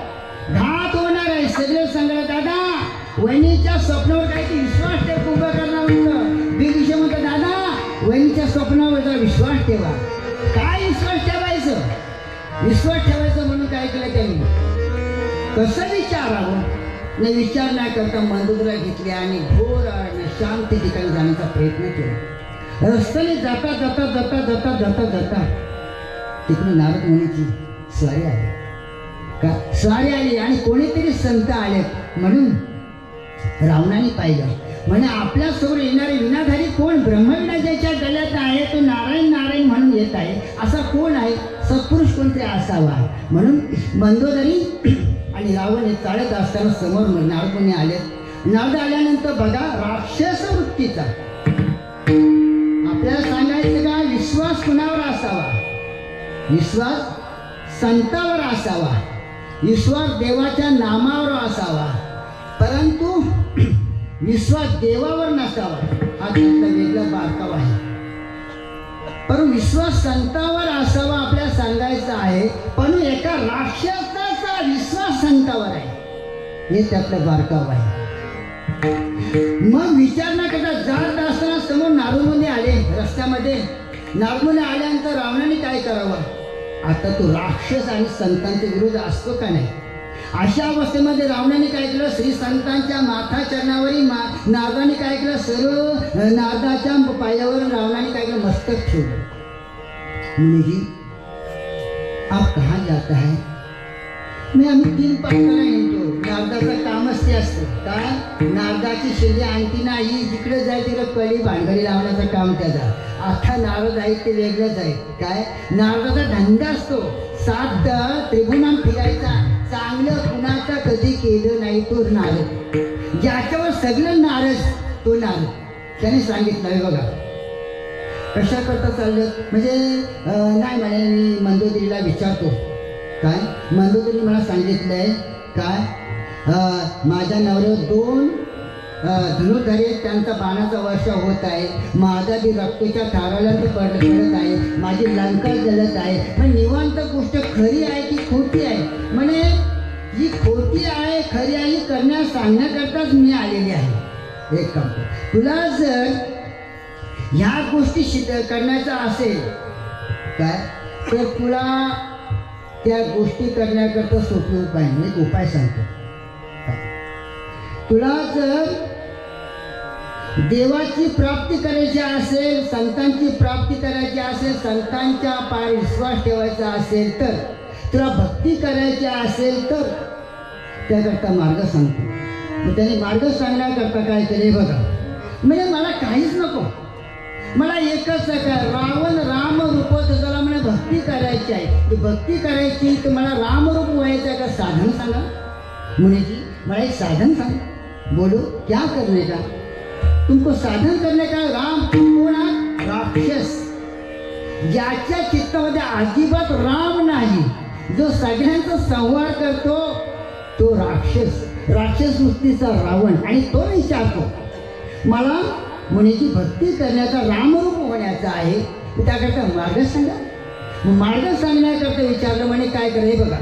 Speaker 2: घात होणार आहे. सगळे सांगा दादा वहिनीच्या स्वप्नावर काहीतरी विश्वास ठेव. कुंभकर्ण म्हणतं, बिभीषण म्हणतं दादा वहिनीच्या स्वप्नावर जरा विश्वास ठेवा. काय विश्वास ठेवायचं, विश्वास ठेवायचं म्हणून काय केलं त्यांनी, कसं विचारावं नाही विचार नाही करता मंदोदरा घेतली आणि घोर आणि शांत ठिकाणी जाण्याचा प्रयत्न केला. रस्त्याने जाता जाता जाता जाता जाता जाता तिकडून नारद मुनीची स्वारी आली. का स्वारी आली आणि कोणीतरी संत आले म्हणून रावणाने पाहिलं. म्हणजे आपल्यासमोर येणारे विनाधारी कोण, ब्रह्मविना ज्याच्या गळ्यात आहे तो नारायण नारायण म्हणून येत आहे, असा कोण आहे, सत्पुरुष कोणतरी असावा. म्हणून मंदोदरी आणि रावण हे चालत असताना समोर नारद मुनी आले. नारद आल्यानंतर बघा राक्षस वृत्तीचा आपल्याला सांगायचं का, विश्वास कुणावर असावा, विश्वास संतावर असावा, विश्वास देवाच्या नामावर असावा, परंतु विश्वास देवावर नसावा. हा त्यातला वेगळा बारकाव आहे. पण विश्वास संतावर असावा आपल्याला सांगायचं आहे, पण एका राक्षसाचा विश्वास संतावर आहे, हे त्यातलं बारकाव आहे. मग विचार न करता जात असताना समोर नारदमुनी आले. रस्त्यामध्ये नारदमुनी आल्यानंतर रावणाने काय करावं, आता तो राक्षस आणि संतांचा विरोध असतो का नाही, अशा अवस्थेमध्ये रावणाने काय केलं, श्री संतांच्या माथा चरणावरील नारदाने काय केलं, सर्व नारदाच्या पायावर रावणाने काय केलं, मस्तक ठेवलं. मुनीजी आप कहाँ जाता है? मी आम्ही 3 पात्राला येतो. नारदाचं कामच ते असतं. काय, नारदाची शेली आणखी नाही, जिकडे जाय तिकडे कळी भानगडी लावण्याचं काम त्याचा. आता नारद आहेत ते वेगळंच आहे. काय, नारदाचा धंदा असतो 7 त्रिभुवन फिरायचा. चांगलं कुणाचा कधी केलं नाही तो नारद. ज्याच्यावर सगळं नारद तो नारद. त्याने सांगितलं आहे बघा कशा करता चाललं. म्हणजे नाही म्हणे मी मंदोदरीला विचारतो. काय, मंदोदरी मला सांगितलं आहे काय, माझ्या नवऱ्यावर 2 धनुर्धारी त्यांचा बाणाचा वर्षा होत आहे. माझा बी रक्ताच्या थाराला पडत आहे. माझी लंका जलत आहे. पण निवांत गोष्ट खरी आहे की खोटी आहे? म्हणे ही खोटी आहे, खरी आहे करण्यास सांगण्याकरताच मी आलेली आहे. एक काम कर, तुला जर ह्या गोष्टी करण्याचा असेल काय, तर तुला त्या गोष्टी करण्याकरता सोपे उपाय, एक उपाय सांगतो. तुला जर देवाची प्राप्ती करायची असेल, संतांची प्राप्ती करायची असेल, संतांच्या पाय विश्वास ठेवायचा असेल, तर तुला भक्ती करायची असेल तर त्याकरता मार्ग सांगतो. मग त्याने मार्ग सांगण्याकरता काय केले बघा. म्हणजे मला काहीच नको, मला एकच काय, रावण रामरूप त्याला मला भक्ती करायची आहे. भक्ती करायची तर मला रामरूप व्हायचं आहे का, साधन सांगा. मुनीजी मला एक साधन सांग. बोलो क्या करने का, तुमको साधन करने का. राम कोण, राक्षस, ज्याच्या चित्तामध्ये अजिबात राम नाही, जो सगळ्यांचा संहार करतो तो राक्षस. राक्षस वृत्तीचा रावण. आणि तो विचारतो मला मुनीची भक्ती करण्याचा, रामरूप होण्याचा आहे, त्याकरता मार्ग सांगा. मार्ग सांगण्याकरता विचारलं. म्हणे काय करे बघा,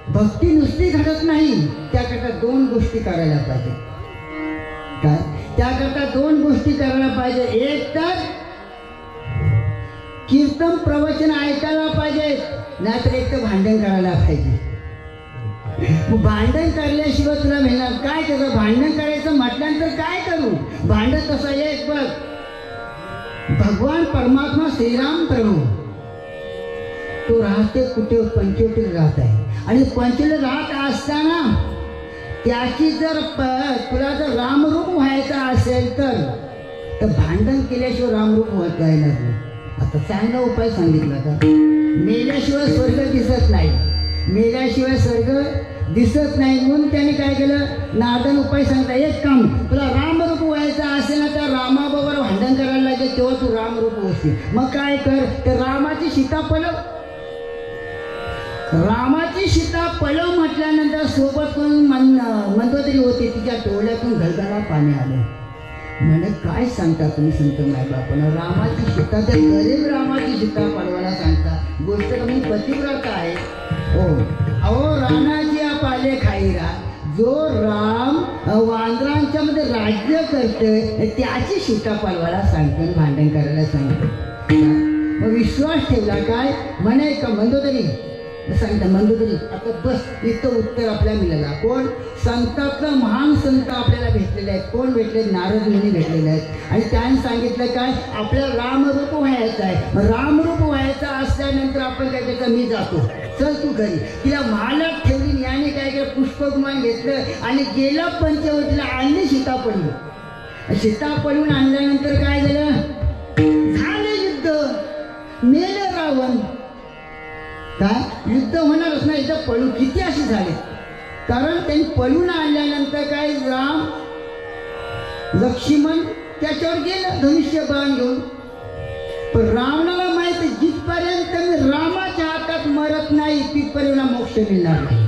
Speaker 2: भक्ती नुसती घडत नाही, त्याकरता 2 गोष्टी करायला पाहिजे. काय, त्याकरता 2 गोष्टी करायला पाहिजे. एक तर कीर्तन प्रवचन ऐकायला पाहिजे, नाहीतर एक तर भांडण करायला पाहिजे. भांडण करल्याशिवाय तुला मिळणार काय? त्याचं भांडण करायचं म्हटल्यानंतर काय करू? भांडण कसं एक बघ, भगवान परमात्मा श्रीराम प्रभू तो राहते कुठे, पंचवटीत राहत आहे. आणि पंचवटीत राहत असताना त्याची जर तुला जर रामरूप व्हायचं असेल तर भांडण केल्याशिवाय रामरूप व्हायला नाही. आता चांगला उपाय सांगितला का, मेल्याशिवाय स्वर्ग दिसत नाही, मेल्याशिवाय स्वर्ग दिसत नाही. म्हणून त्याने काय केलं, नारदान उपाय सांगता. एक काम, तुला रामरूप व्हायचं असेल ना तर रामाबरोबर भांडण करायला लागेल, तेव्हा तू रामरूप होशील. मग काय कर, तर रामाची सीता पळव. रामाची सीता पळव म्हटल्यानंतर सोबत कोण मंदोदरी होती, तिच्या डोळ्यातून घलघला पाणी आलं. म्हणजे काय सांगता तुम्ही संत मायबापांना, रामाची सीता, त्या गरीब रामाची सीता पळवायला सांगता. गोष्ट तुम्ही पतिव्रता आहे. हो अहो, रानाजी पाले खाईरा, जो राम वांद्रांच्या मध्ये राज्य करतोय त्याची सीता पळवायला सांगतो, भांडण करायला सांगतो. मग विश्वास ठेवला काय, म्हणे का मंदोदरी सांगता. मंदोदरी आता बस, इथं उत्तर आपल्याला मिळाला. कोण? संतातलं महान संत आपल्याला भेटलेले आहेत. कोण भेटले? नारद मुनी भेटलेले आहेत. आणि त्याने सांगितलं काय, आपल्याला रामरूप व्हायचं आहे. रामरूप व्हायचं असल्यानंतर आपण काय करायचं, मी जातो, चल तू घरी. तिला महालात ठेवली. याने काय केलं, पुष्पगुमान घेतलं आणि गेलं पंचवटीला, आणली सीता पळून. सीता पळून आणल्यानंतर काय झालं, झालं युद्ध, मेलं रावण. काय युद्ध होणारच नाही, इथं पळू किती असे झाले. कारण त्यांनी पळून आणल्यानंतर काय, राम लक्ष्मण त्याच्यावर गेलं धनुष्य बाण घेऊन. पण रावणाला माहिती, जिथपर्यंत मी रामाच्या हातात मरत नाही तिथपर्यंत मोक्ष मिळणार नाही.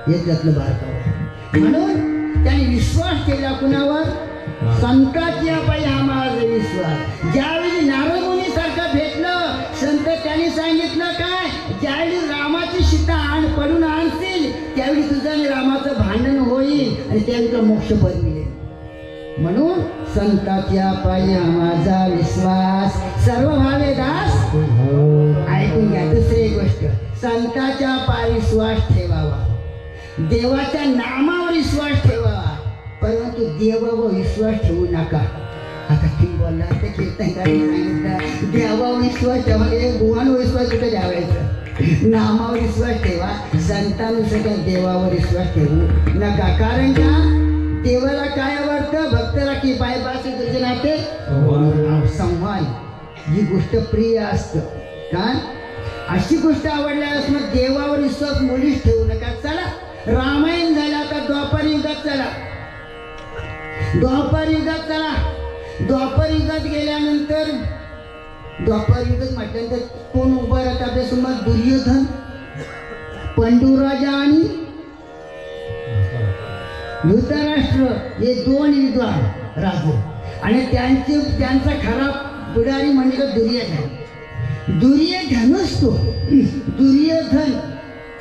Speaker 2: हे त्यातलं भारतावर. म्हणून त्याने विश्वास केला कुणावर, संताच्या पायी हा माझा विश्वास. ज्यावेळी नारद मुनी सारखं भेटलं संत, त्याने सांगितलं काय, ज्यावेळी रामाची सीता पडून आणतील त्यावेळी तुझं आणि रामाचं भांडण होईल आणि त्यावेळी मोक्षपद मिळेल. म्हणून संताच्या पायी माझा विश्वास, सर्व भावे दास ऐकून घ्या. दुसरी गोष्ट, संताच्या पायी विश्वास ठेवावा. देवाच्या नामावर विश्वास ठेवा, परंतु देवावर विश्वास ठेवू नका. आता तुम्ही बोलला ते कीर्तनकारांनी सांगितलं देवावर विश्वास ठेवा. गुहांवर विश्वास कुठे ठेवायचं? नामावर विश्वास ठेवा. संतांनुसार देवावर विश्वास ठेवू नका. कारण का देवाला काय आवडतं? भक्ताला की पायपाचे तुझे नाते संवाद, ही गोष्ट प्रिय असतं. काय अशी गोष्ट आवडल्यास मग देवावर विश्वास मुलीच ठेवू नका. चला रामायण झाला, आता द्वापर युगात चला. द्वापर युगात चला. द्वापर युगात गेल्यानंतर द्वापर युगात म्हटल्यानंतर कोण उभं राहतं आपल्यासमोर? दुर्योधन, पंडूराजा आणि धृतराष्ट्र हे दोन विद्वान राजे. आणि त्यांचा खरा पुढारी म्हणजे दुर्योधन. दुर्योधनच तो दुर्योधन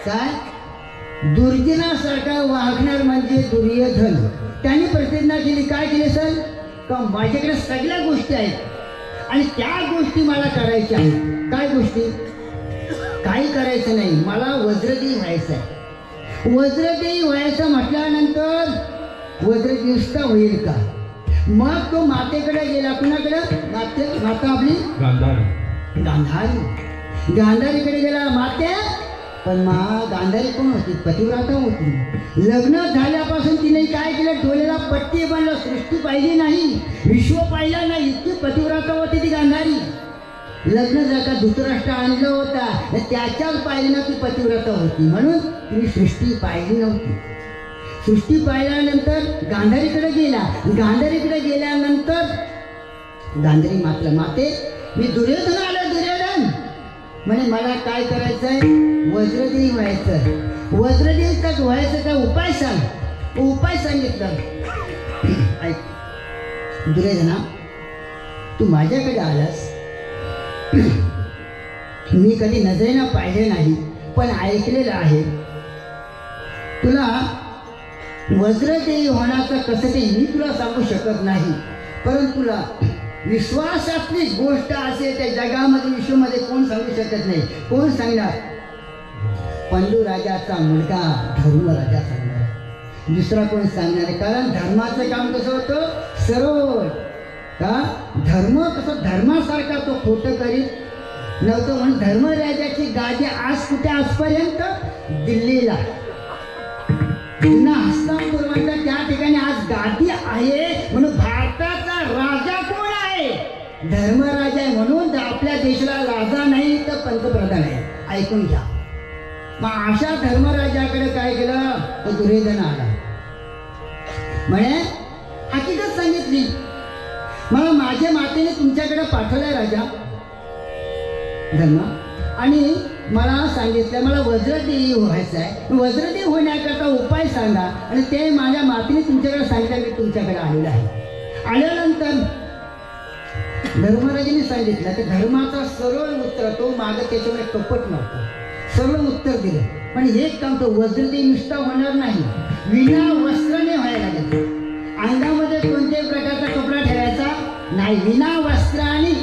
Speaker 2: काय दुर्जनासारखा वागणार म्हणजे दुर्योधन. त्यांनी प्रतिज्ञा केली. काय केली सर? का माझ्याकडे सगळ्या गोष्टी आहेत आणि त्या गोष्टी मला करायच्या आहेत. काय गोष्टी? काही करायचं नाही, मला वज्रदेही व्हायचं आहे. वज्रदेही व्हायचं म्हटल्यानंतर वज्रदेवता होईल का? मग तो मातेकडे गेला. कुणाकडे? माता आपली गांधारीकडे गेला. माते पण गांधारी कोण होती? पतिव्रता होती. लग्न झाल्यापासून तिने काय केलं? डोळ्याला पट्टी बांधलं. सृष्टी पाहिली नाही, विश्व पाहिला नाही, इतकी पतिव्रता होती ती गांधारी. लग्न जर का धृतराष्ट्र आणलं होता त्याच्याच पाहिली ना ती पतिव्रता होती, म्हणून तिने सृष्टी पाहिली नव्हती. सृष्टी पाहिल्यानंतर गांधारीकडे गेला. गांधारीकडे गेल्यानंतर गांधारी मात्र माते मी दुर्योधन आलो. दुर्योधन म्हणे मला काय करायचंय? वज्रदेवी व्हायचं. वज्रदेवीचा व्हायचं का उपाय सांग. उपाय सांगितलं. ऐक दुर्योधना, तू माझ्याकडे आलास, मी कधी नजरेनं पाहिले नाही पण ऐकलेलं आहे. तुला वज्रदेवी होण्याचं कसं ते मी तुला सांगू शकत नाही, परंतु तुला विश्वासातली गोष्ट असेल त्या जगामध्ये विश्वामध्ये कोण सांगू शकत नाही. कोण सांगणार? पंडू राजाचा मुलगा धर्मराजा सांगणार. दुसरा कोण सांगणार? कारण धर्माचं काम कसं होतं? सरळ का धर्म कसं धर्मासारखा तो खोटं करीत नव्हतं. म्हणून धर्मराजाची गादी आज कुठे? आजपर्यंत दिल्लीला. पुन्हा हस्तांतरवंत त्या ठिकाणी आज गादी आहे. म्हणून भारताचा राजा कोण आहे? धर्मराजा आहे. म्हणून आपल्या देशाला राजा नाही तर पंतप्रधान आहे. ऐकून घ्या. मग अशा धर्मराजाकडे काय केलं? तो दुर्योधन आला. म्हणे हकीकत सांगितली, मला माझ्या मातेने तुमच्याकडे पाठवलंय राजा धर्म, आणि मला सांगितलं मला वज्रदेवी व्हायचं आहे. वज्रदेवी होण्याकरता उपाय सांगा. आणि ते माझ्या मातेने तुमच्याकडे सांगितलं. मी तुमच्याकडे आलेलं आहे. आल्यानंतर धर्मराजाने सांगितलं की धर्माचा सरळ उत्तर, तो मागं त्याच्यामध्ये कपट नव्हतं, सरळ उत्तर दिलं. पण हे काम तो वज्रदेवी नुसता होणार नाही, विना वस्त्राने व्हायला लागेल. अंगामध्ये कोणत्याही प्रकारचा कपडा ठेवायचा नाही. विना वस्त्राने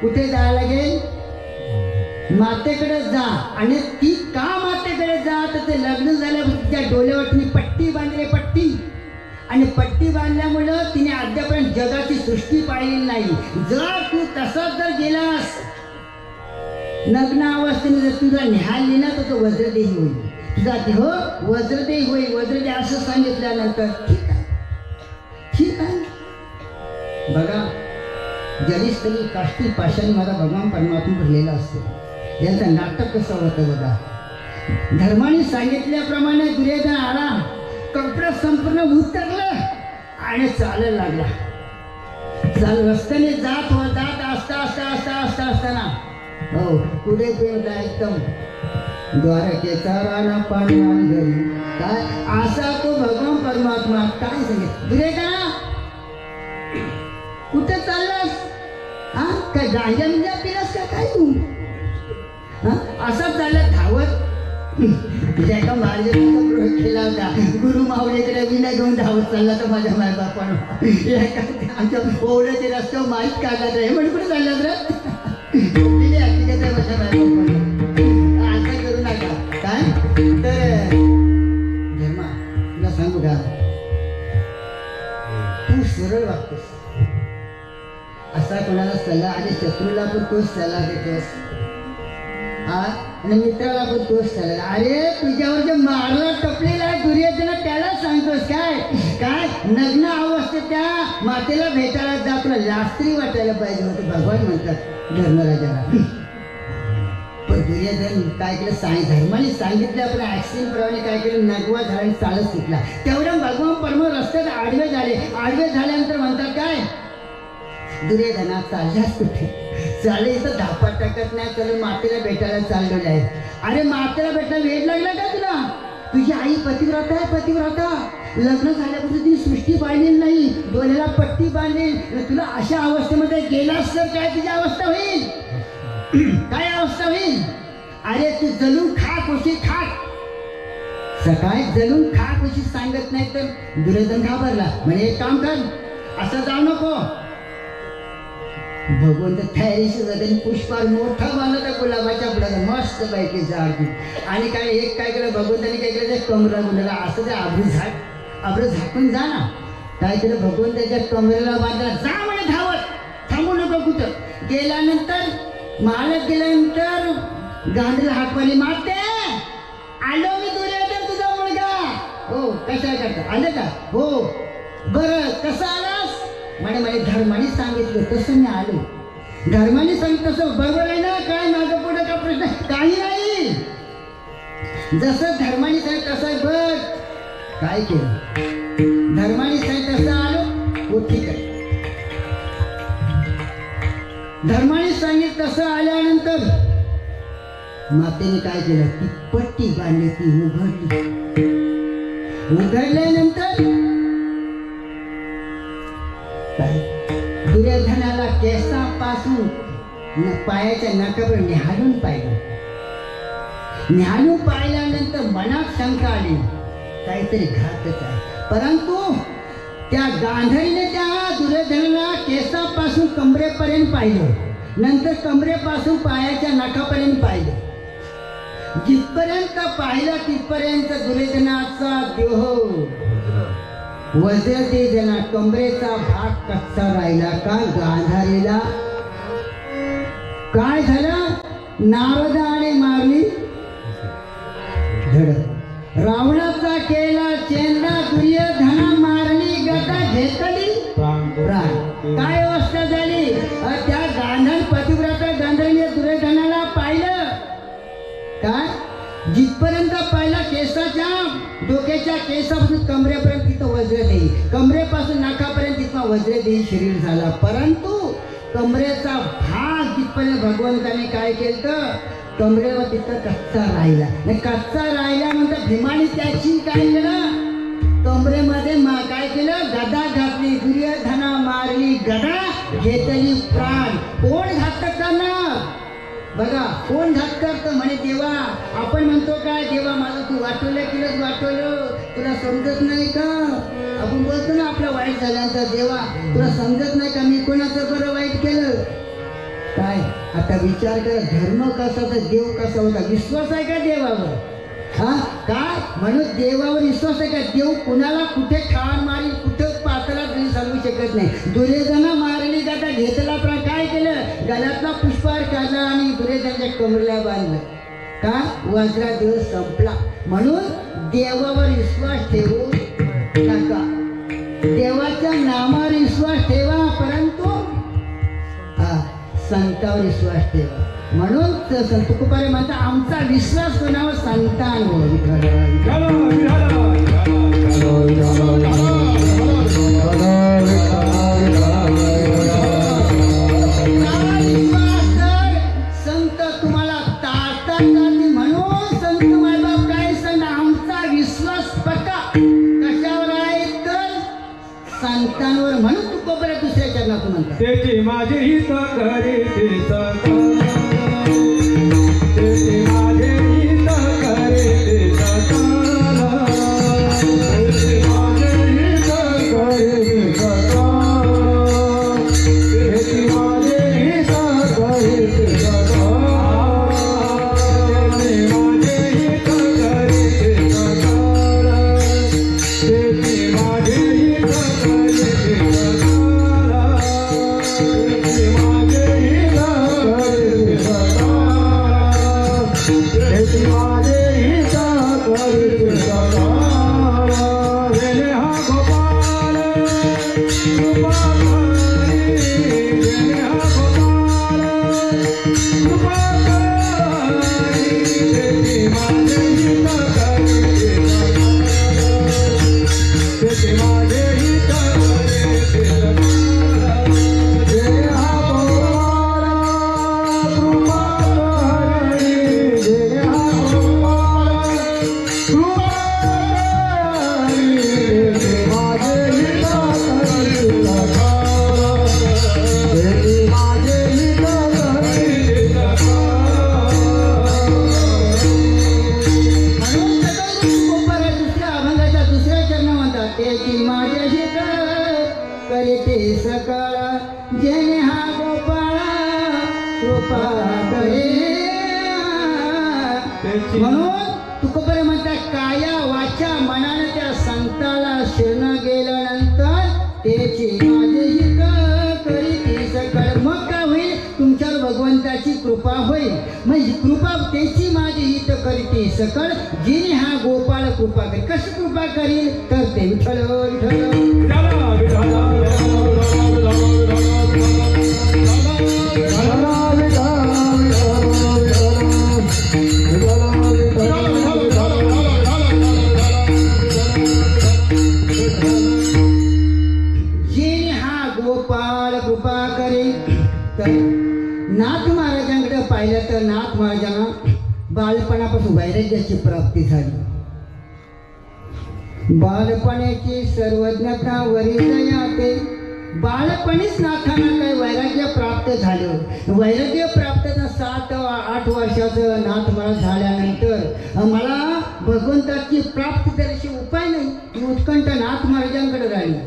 Speaker 2: कुठे जायला लागेल? मातेकडे जा. आणि ती का मातेकडे जा? तर ते लग्न झाल्यापासून त्या डोळ्यावर पट्टी बांधली. पट्टी आणि पट्टी बांधल्यामुळं तिने अद्यापर्यंत जगाची सृष्टी पाहिली नाही. जर तू तसाच जर गेलास नग्न अवस्थेने जर तुझा निहाल लिहिला तर तो वज्रदेही होईल. तुझा देह वज्रदेही होईल. वज्रदेही असं सांगितल्यानंतर ठीक आहे, ठीक आहे. बघा जरीस्थली काष्टी पाशाने माझा भगवान परमात्मा भरलेला असतो. यांचं नाटक कसं होतं बघा. धर्माने सांगितल्याप्रमाणे दुर्योधन आला, कपडा संपूर्ण उतरलं आणि चालायला लागला. रस्त्याने जात असताना हो पुढे पेरला एकदम द्वारकेचा राणा पांडवान घरी. काय असा तो भगवान परमात्मा काय सांगितलं? दुर्योधना कुठे चाललास? हा काय गांजा मिंजा पिलास का काय तू? असा चालला धावत. एका महाराजांचा केला होता, गुरु माऊलीकडे विना घेऊन धावत चालला तर माझ्या मायबापानं आमच्या ओवड्याचे रस्त्यावर माहीत काढला तर हे म्हणजे कुठे चालला तर माझ्या मायबापानं असं करू नका. काय तर मुलगा तू सरळ वागतोस, असा कोणाला सल्ला आणि शत्रूला पण तोच सल्ला देतोस आणि मित्राला पण तोच सल्ला. अरे तुझ्यावर जे मारला टपलेला दुर्योधन त्याला सांगतोस काय काय नग्न अवस्थेत त्या मातेला भेटायला जा, तुला लास्त्री वाटायला पाहिजे होतं. भगवान म्हणतात धर्मराजाला. पण दुर्योधन काय केलं, धर्माने सांगितल्याप्रमाणे ॲक्सिडेंट प्रमाणे काय केलं, नगवा झाला आणि चालत सुटला. तेवढ्या भगवान परम रस्त्यात आडवे झाले. आडवे झाल्यानंतर म्हणतात काय, दुर्योधना चालल्यास कुठे, चाले इथं धापा टाकत नाही, चालून मातेला भेटायला चाललेलं आहे. अरे मातेला भेटायला वेळ लागला का तुला? तुझी आई पतिव्रता आहे, पतिव्रता. लग्न झाल्यापासून तिने सृष्टी बांधलेली नाही, डोळ्याला पट्टी बांधली. तुला अशा अवस्थेमध्ये गेलास तर काय तुझी अवस्था होईल, काय अवस्था होईल? अरे तू जलून खा कोशी खाक, सकाळी जलून खा कोशी सांगत नाही तर दुर्योधन घाबरला. म्हणजे एक काम कर, असं जाऊ नको. भगवंत तयारीशी जाते, पुष्पार मोठा बांधला गुलाबाच्या फुलाचा मस्त पैकी झाड. आणि काय एक काय केलं भगवंताने, काय केलं, त्या कमरा गुलाला असं ते आब्रू झाकून जा ना. काय केलं भगवंताच्या कमरेला बांधला, जा म्हणे धावत, थांबू नको कुठं. गेल्यानंतर मालक गेल्यानंतर गांधीला हाकवाली, माते आलो मी दुर्योधन तुझा मुलगा. हो कशा करता आले का? हो बरं कसं आलास? म्हणे धर्माने सांगितलं तसं मी आलो. धर्माने सांगितलं तसं बरोबर आहे ना? काय माझं पुढे का प्रश्न काही नाही, जसं धर्माने सांगितलं तसं आहे. बघ काय केलं, धर्माने सांगितलं तसं आलो. हो ठीक आहे. धर्माने सांगितलं तसं आल्यानंतर मातेने काय केलं, ती पट्टी बांधली, ती उघडली. उघडल्यानंतर दुर्योधनाला केसापासून पायाच्या नखापर्यंत निहाळून पाहिलं. निहाळून पाहिल्यानंतर मनात शंका आली, काहीतरी घातच आहे. परंतु त्या गांधरीने त्या दुर्योधनाला केसापासून कमरेपर्यंत पाहिलं, नंतर कमरेपासून पायाच्या नखापर्यंत पाहिलं. जिथपर्यंत पाहिलं तिथपर्यंत दुर्योधनाचा देह वज्र देना, कमरेचा भाग कच्चा राहिला. का गांधारीला काय झालं, नारदाने मारली धडक. रावणाचा केला चेंडा, दुर्योधना मारली गदा, घेतली प्राण. काय अवस्था झाली, त्या गांधर पतिव्रता गांधरीने दुर्योधनाला पाहिलं. काय जिथपर्यंत पाहिला केसाच्या डोक्याच्या केसापासून कमरेपर्यंत तिथं वज्र देई, कमरेपासून नाकापर्यंत तिथं वज्र देई शरीर झाला. परंतु कमरेचा भाग तिथपर्यंत भगवंताने काय केलं, कमरेवर तिथं कच्चा राहिला. कच्चा राहिल्यानंतर भीमाने त्याची काय केलं, कमरेमध्ये काय केलं, गदा घातली. दुर्योधना मारली गदा, घेतली प्राण. कोण घात करणार बघा, कोण घात करतं म्हणे देवा. आपण म्हणतो काय, देवा माझं तू वाटवलं केलं, वाटवलं, तुला समजत नाही का? आपण बोलतो ना आपलं वाईट झाल्यानंतर, देवा तुला समजत नाही का मी कोणाचं बरं वाईट केलं. काय आता विचार कर, धर्म कसा होता, देव कसा होता, विश्वास आहे का देवावर? हा काय म्हणून देवावर विश्वास आहे का? देव कुणाला कुठे ठाण मारी, कुठं पातळात नाही सांगू शकत नाही. दुर्योधना मारली गदा, घेतला प्राण. काय केलं, गळ्यातला पुष्पहार काढला आणि दुर्योधनाच्या कमरेला बांधलं. का वज्रा दिवस संपला. म्हणून देवावर विश्वास ठेवू नका, देवाच्या नामावर विश्वास ठेवा, परंतु संतावर विश्वास ठेवा. म्हणून संत तुकोबारे म्हणतात, आमचा विश्वास कोणावर, संतांवर. संत तुम्हाला तारतात जाते. म्हणून संत मायबाप काय सांगा, आमचा विश्वास पक्का कशावर आहे तर संतांवर. म्हणून तुकोबारे दुसऱ्या चरणातून म्हणतात,
Speaker 3: त्याची माझे हित करे ते सका, त्याची माझे हित करे ते सकाला, त्याची माझे हित करे ते सकाला, त्याची माझे हित करे ते सकाला, त्याची माझे हित करे ते सकाला, त्याची
Speaker 2: म्हणून तुकोबरे म्हणतात काया वाचा मनाने त्या संताला शरण गेल्यानंतर त्याची माझे हित करीती सकळ. मग काय होईल? तुमच्यावर भगवंताची कृपा होईल. मग कृपा त्याची माझी हित करीती सकळ. जिने हा गोपाळ कृपा करी. कशी कृपा करील? तर ते विठ्ठल नाथ महाराजांकडे पाहिलं तर नाथ महाराजांना बालपणापासून वैराग्याची प्राप्ती झाली. बालपणाची सर्वज्ञता वरिष्ठया ते बालपणीच नाथांना काही वैराग्य प्राप्त झालं. वैराग्य प्राप्त 7-8 वर्षाचं नाथ महाराज झाल्यानंतर मला भगवंताची प्राप्ती तरीशी उपाय नाही. उत्कंठ नाथ महाराजांकडे राहिली.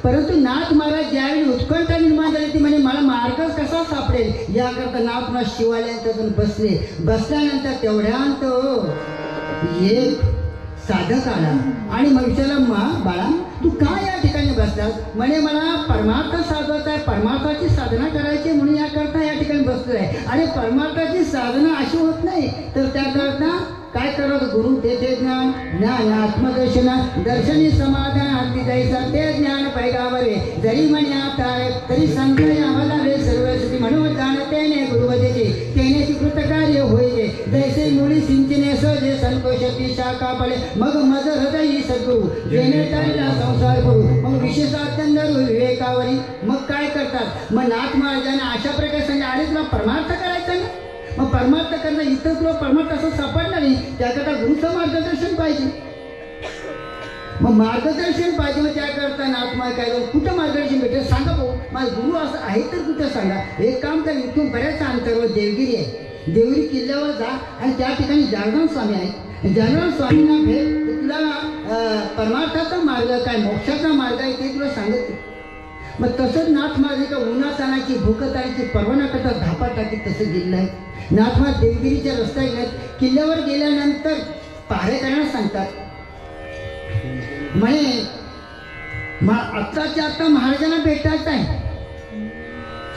Speaker 2: परंतु नाथ महाराज ज्यावेळी उत्कंठा निर्माण झाली ती म्हणजे मला मार्ग कसा सापडेल याकरता नाथ महाराज शिवालयात बसले. बसल्यानंतर तेवढ्यांत एक साधक आला आणि मग विचारला, बाळा तू का या ठिकाणी बसलास? म्हणे मला परमार्थ साधवायचा आहे, परमार्थाची साधना करायची म्हणून याकरता या ठिकाणी बसलो आहे. आणि परमार्थाची साधना अशी होत नाही तर त्याकरता काय करावं? गुरु तेथे ज्ञान, ज्ञान आत्मदर्शन, दर्शनी समाधान अगदी जैसा ते ज्ञान पैगावरे. जरी म्हणे आता तरी संत आम्हाला रे सर्वस्वी म्हणून जाणतेने गुरुवजेचे तेनेची कृतकार्य होईले. जैसे मुळी सिंचने सहजे संतोषती शाखा पडे. मग मज हृदयी सद्गुरु जेणे तरीला संसार करू. मग विशेषात्यंत विवेकावरी. मग काय करतात? मग नाथ महाराजांना अशा प्रकारे सांगितलं, अरे तुला परमार्थ करायचा ना, मग परमार्थ करणं इथं तुला परमार्थ असं सापडणार नाही. त्याकरता गुरुचं मार्गदर्शन पाहिजे. मग मार्गदर्शन पाहिजे. मग त्याकरता नाथ महाराज काय कुठं मार्गदर्शन भेटेल सांगा भाऊ. माझा गुरु असं आहे तर कुठं सांगा. एक काम कर, इथून बऱ्याच अंतरावर देवगिरी आहे. देवगिरी किल्ल्यावर जा आणि त्या ठिकाणी जागरण स्वामी आहेत. जागरण स्वामींना भेट. तुला परमार्थाचा मार्ग काय, मोक्षाचा मार्ग आहे ते तुला सांगत. मग तसंच नाथ महाराज का उन्हातानाची भूकतानाची परवाना करता धापा टाकी तसं गेलेलं आहे. नाथ महाराज देवगिरीच्या रस्त्यात गेल्यात. किल्ल्यावर गेल्यानंतर पहारेकऱ्यांना सांगतात, म्हणे आत्ताच्या आत्ता महाराजांना भेटायचं आहे,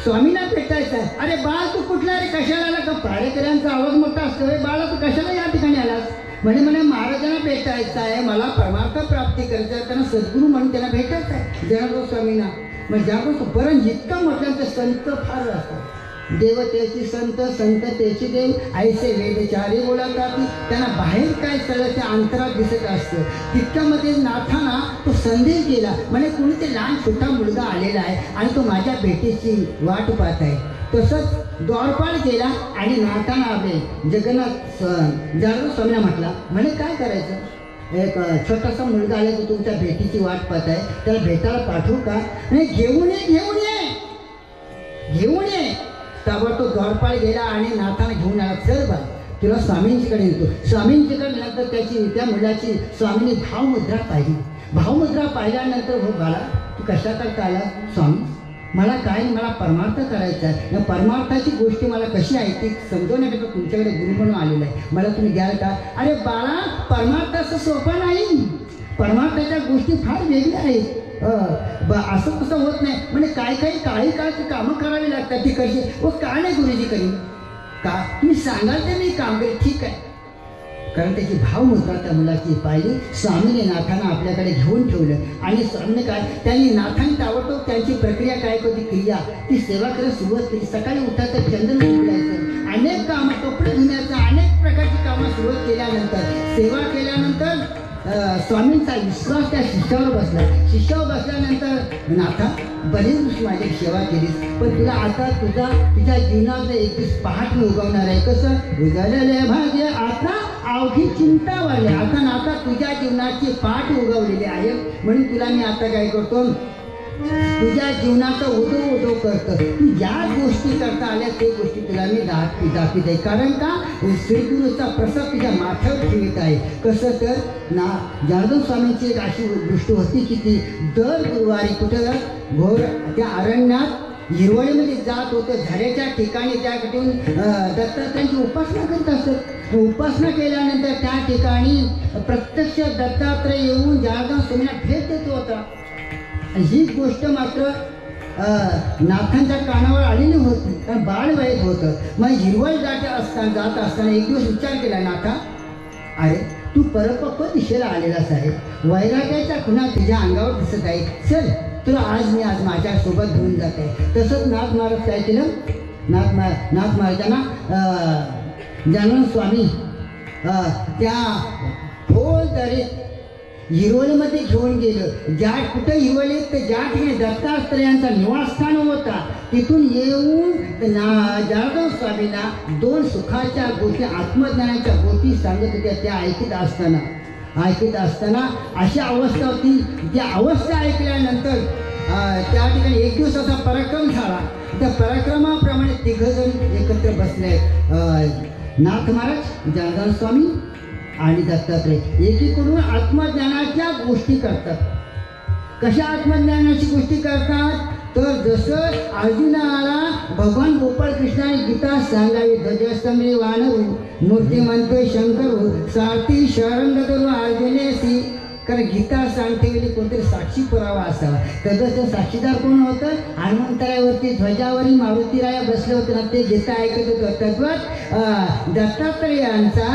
Speaker 2: स्वामींना भेटायचं आहे. अरे बाळ तू कुठला रे, कशाला आला? का पहारेकऱ्यांचा आवाज मोठा असतो. बाळा तू कशाला या ठिकाणी आलास? म्हणे महाराजांना भेटायचं आहे, मला परमार्थ प्राप्ती करायचं आहे, त्यांना सद्गुरू म्हणून त्यांना भेटायचं आहे जनार्दन स्वामींना. मग ज्यापासून बरं जितकं म्हटलं तर संत फार असतात. देव त्याची संत, संत त्याची देव, ऐसे वेदचारी बोलतात. त्यांना बाहेर काय सगळं त्या अंतरात दिसत असतं. तितक्यामध्ये नाथांना तो संदेश गेला. म्हणजे कुणी ते लहान छोटा मुलगा आलेला आहे आणि तो माझ्या भेटीची वाट पाहत आहे. तसंच द्वारपाल गेला आणि नाथांना आपले जगन्नाथ जनार्दन स्वामींना म्हटला, म्हणे काय करायचं? एक छोटासा मुलगा आला तो तुमच्या भेटीची वाट पाहत आहे, त्याला भेटायला पाठवू का? नाही, घेऊन ये घेऊन ये घेऊन ये. त्यावर तो द्वारपाल गेला आणि नाथांना घेऊन आला. चल बा तुला स्वामींच्याकडे येतो. स्वामींच्याकडे नंतर त्या मुलाची स्वामींनी भावमुद्रा पाहिली. भावमुद्रा पाहिल्यानंतर हो बाळा तू कशा करता आला? स्वामी मला काय, मला परमार्थ करायचा आहे. या परमार्थाची गोष्टी मला कशी आहे ती समजवण्याकरता तुमच्याकडे गुरु म्हणून आलेला आहे, मला तुम्ही द्याल का? अरे बाळा परमार्थ असं सोपं नाही. परमार्थाच्या गोष्टी फार वेगळ्या आहेत. असं कसं होत नाही. म्हणजे काही काही काळची कामं करावी लागतात. ती कशी व का नाही गुरुजी करीन का? तुम्ही सांगाल ते मी काम करेन. ठीक आहे. कारण त्याची भावमुद्रा त्या मुलाची पाहिली. स्वामीने नाथांना आपल्याकडे घेऊन ठेवलं आणि स्वामीने काय त्यांनी नाथांनी ताबडतोब त्यांची प्रक्रिया काय होती, क्रिया ती सेवा करायला सुरुवात केली. सकाळी उठायचं, चंदन उघडायचं, अनेक कामं, कपडे धुण्याचं, अनेक प्रकारची कामं सुरुवात केल्यानंतर, सेवा केल्यानंतर स्वामींचा विश्वास त्या शिष्यावर बसला. शिष्यावर बसल्यानंतर नाथा बरीच माझी सेवा केलीस, पण तुला आता तुझ्या जीवनात एक दिवस पहाट उगवणार आहे. कसं? उजळले भाग्य आता अवघी चिंता वाढली. आता ना आता तुझ्या जीवनाची पाठ उगवलेली आहे, म्हणून तुला मी आता काय करतो, तुझ्या जीवनाचा उदो करतो. तू ज्या गोष्टी करता आल्या ते गोष्टी तुला मी दाखवित आहे. कारण का श्रीगुरूचा प्रसाद तुझ्या माथ्यावर ठेवत आहे. कसं तर ना जनार्दन स्वामींची एक अशी गोष्ट होती की ती दर गुरुवारी कुठं घोर त्या अरण्यात हिरवळीमध्ये जात होतं. झाडाच्या ठिकाणी त्या कुठून दत्तात्रयांची उपासना करत असत. उपासना केल्यानंतर त्या ठिकाणी प्रत्यक्ष दत्तात्रय येऊन जनार्दन स्वामींना भेट देत होता. ही गोष्ट मात्र नाथांच्या कानावर आलेली होती, कारण बाळ वयत होतं. मग हिरवळ जात असताना एक दिवस विचार केला, नाथा अरे तू परपक्व दिशेला आलेलाच आहे, वैराग्याच्या खुणा तुझ्या अंगावर दिसत आहे, चल तुला आज माझ्यासोबत घेऊन जात आहे. तसंच नाथ महाराज काय केलं, नाथ महाराजांना जनार्दन स्वामी त्या खोल दरीत हिरवळीमध्ये घेऊन गेलं. ज्या कुठं हिरवळीत तर ज्या ठिकाणी दत्तात्रयांचा निवासस्थान होता तिथून येऊन जनार्दन स्वामींना दोन सुखाच्या गोष्टी, आत्मज्ञानाच्या गोष्टी सांगत होत्या. त्या ऐकत असताना अशी अवस्था होती. त्या अवस्था ऐकल्यानंतर त्या ठिकाणी एक दिवस असा पराक्रम झाला. त्या पराक्रमाप्रमाणे तिघजण एकत्र बसले, नाथ महाराज, जनार्दन स्वामी आणि दत्तात्रय. एकीकडून आत्मज्ञानाच्या गोष्टी करतात. कशा आत्मज्ञानाची गोष्टी करतात तर जसं अर्जुनाला भगवान गोपाळ कृष्णाने गीता सांगावी, ध्वजस्तंभे वानरू मूर्तिमंत शंकरू सारथी शरणगतरू अर्जुनेसी. कारण गीता सांगते वेळी कोणतरी साक्षी पुरावा असावा. त्याचं साक्षीदार कोण होतं, हनुमंतरावरती ध्वजावरील मारुतीराया बसले होते ना, ते गीता ऐकत होतं. तद्वत दत्तात्रयांचा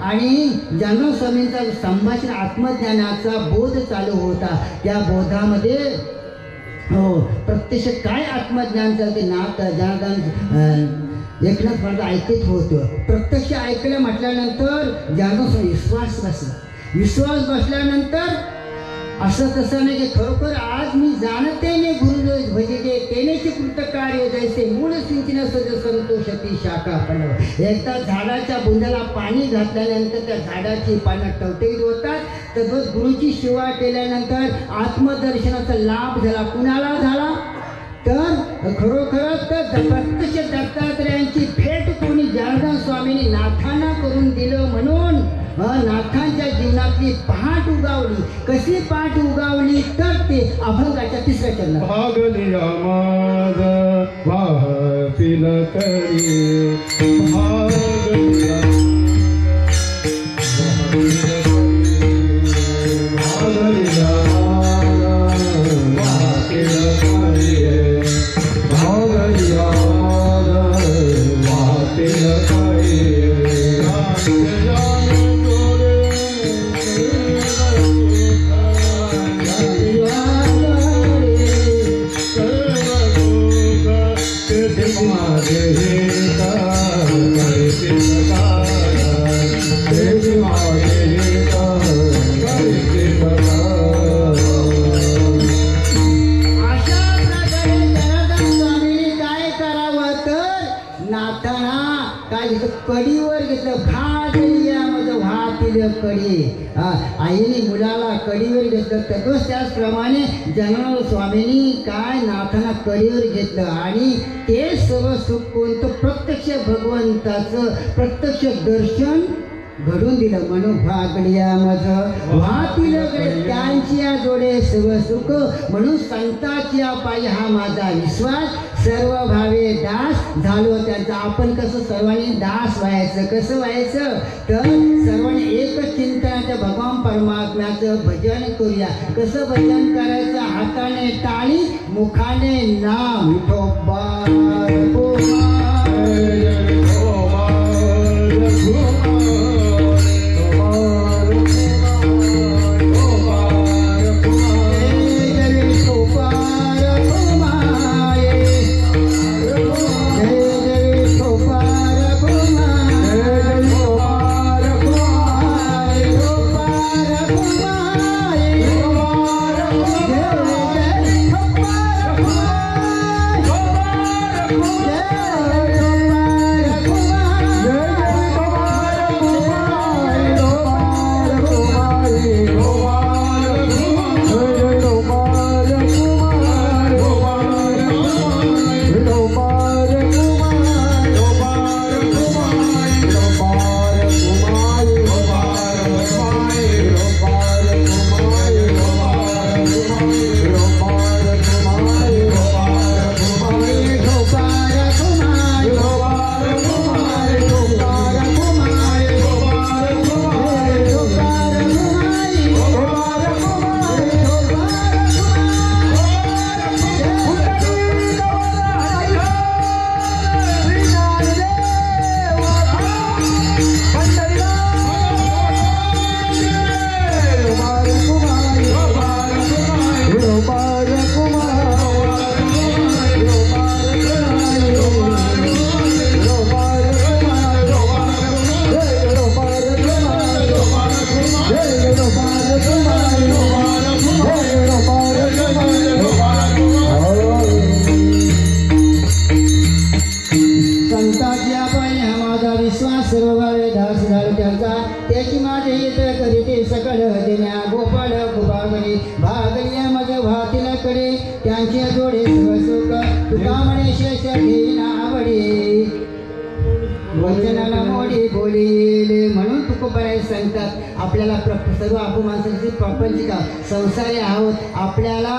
Speaker 2: आणि जनार्दन स्वामींचा संभाषण आत्मज्ञानाचा बोध चालू होता. त्या बोधामध्ये प्रत्यक्ष काय आत्मज्ञान चालते नाथ जनार्दन एकनाथ महाराज ऐकत होतं. प्रत्यक्ष ऐकलं म्हटल्यानंतर जनार्दन स्वामी विश्वास बसल्यानंतर असं तसं नाही की खरोखर आज मी जाणते ने गुरु भजिते तेनेचे कृत कार्य जैसे मूळ सिंचन सज संतोषती शाखा पडव. एकदा झाडाच्या बुंद्याला पाणी घातल्यानंतर त्या झाडाची पानं टवटवीत होतात. तसंच गुरुची सेवा केल्यानंतर आत्मदर्शनाचा लाभ झाला. कुणाला झाला तर खरोखरच तर प्रत्यक्ष दत्तात्रयांची भेट कोणी जनार्दन स्वामींनी नाथांना करून दिलं. म्हणून नाथांच्या जीवनातली पहाट उगावली. कशी पहाट उगावली तर ते अभंगाच्या तिसऱ्या चरणात
Speaker 3: भागलिया माझ वाहतील तरी भागलिया
Speaker 2: कडीवर घेतलं. भागलिया माझं वाहतील कडी. आईने मुलाला कडीवर घेतलं. तसंच त्याचप्रमाणे जनार्दन स्वामींनी काय नाथांना कडीवर घेतलं आणि ते सर्व सुख कोणतं प्रत्यक्ष भगवंताचं प्रत्यक्ष दर्शन घडून दिलं. म्हणून भागलिया माझं वाहतील कडे त्यांची जोडे सर्व सुख. म्हणून संताची पायी हा माझा विश्वास. सर्व भावे दास झालो त्यांचा. आपण कसं सर्वांनी दास व्हायचं, कसं व्हायचं तर सर्वांनी एकच चिंतनाचं भगवान परमात्म्याचं भजन करूया. कसं भजन करायचं, हाताने टाळी मुखाने नाम विठोबा Yeah. करीते सकल देण्या गोपाल कुबागरी भागलिया मग भातील कडे त्यांचे जोडे सर्व सुख तुका म्हणे शेष घेईना आवडी वचनाला मोडी बोलीले म्हणून तुकोबराय सांगतात आपल्याला सर्व आपण माणसाची प्रपंचिका संसारी आहोत. आपल्याला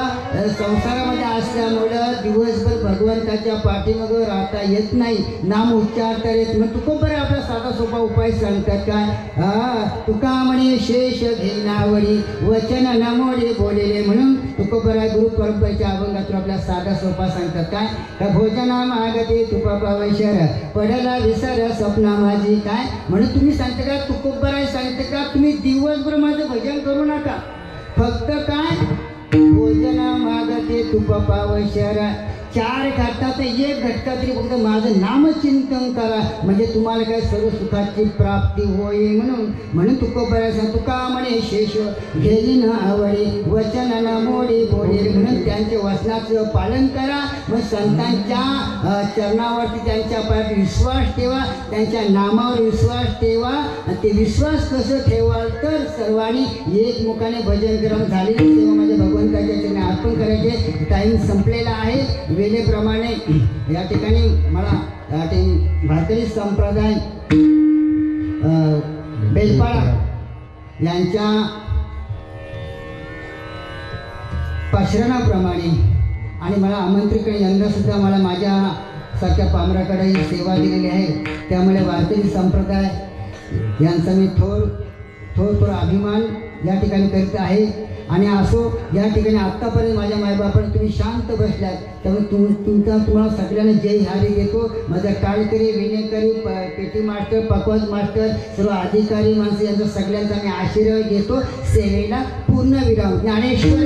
Speaker 2: संसारामध्ये असल्यामुळं दिवसभर भगवंताच्या पाठीमागं राहता येत नाही, नाम उच्चारता येत. मग तुकोबराय आपला साधा सोपा उपाय सांगतात काय तुका म्हणे शेष घेणावडी वचन न मोडी बोलेले म्हणून तुकोबराय गुरु परंपरेच्या अभंगातून आपल्या साधा सोपा सांगतात काय भोजना मागते तुपा पावशर पडला विसर स्वप्ना माझी काय म्हणून तुम्ही सांगते का तुकोबराय सांगते का तुम्ही दिवसभर माझं भजन करू नका, फक्त काय भोजना मागते तुपा पावशर चार घाटात एक घटका तरी फक्त माझं नामचिंतन करा म्हणजे तुम्हाला काय सर्व सुखाची प्राप्ती होईल. म्हणून तुकोबराय सांग तुका म्हणे शेष घेई न आवडी वचन न मोडी बोले म्हणून त्यांच्या वचनाचं पालन करा. मग संतांच्या चरणावरती त्यांच्या पायात विश्वास ठेवा, त्यांच्या नामावर विश्वास ठेवा. ते विश्वास कसं ठेवाल तर सर्वांनी एकमुखाने भजन करून झालेली सेवा माझ्या भगवंताच्या चरणी अर्पण करायचे. टाईम संपलेला आहे. वेळेप्रमाणे या ठिकाणी मला भारतीय संप्रदाय बेलपाडा यांच्या पाश्रणाप्रमाणे आणि मला आमंत्रित यंदासुद्धा मला माझ्यासारख्या पामराकडे ही सेवा दिलेली आहे. त्यामुळे भारतीय संप्रदाय यांचा मी थोडा अभिमान या ठिकाणी करीत आहे. आणि असो या ठिकाणी आत्तापर्यंत माझ्या मायबापाने तुम्ही शांत बसल्यात त्यामुळे तुम्हाला सगळ्यांना जय हारी देतो. माझा टाळकरी विनेकरी पेटी मास्टर पकवाज मास्टर सर्व अधिकारी माणसं यांचा सगळ्यांचा मी आशीर्वाद घेतो. सेवेला पूर्ण विराम. ज्ञानेश्वर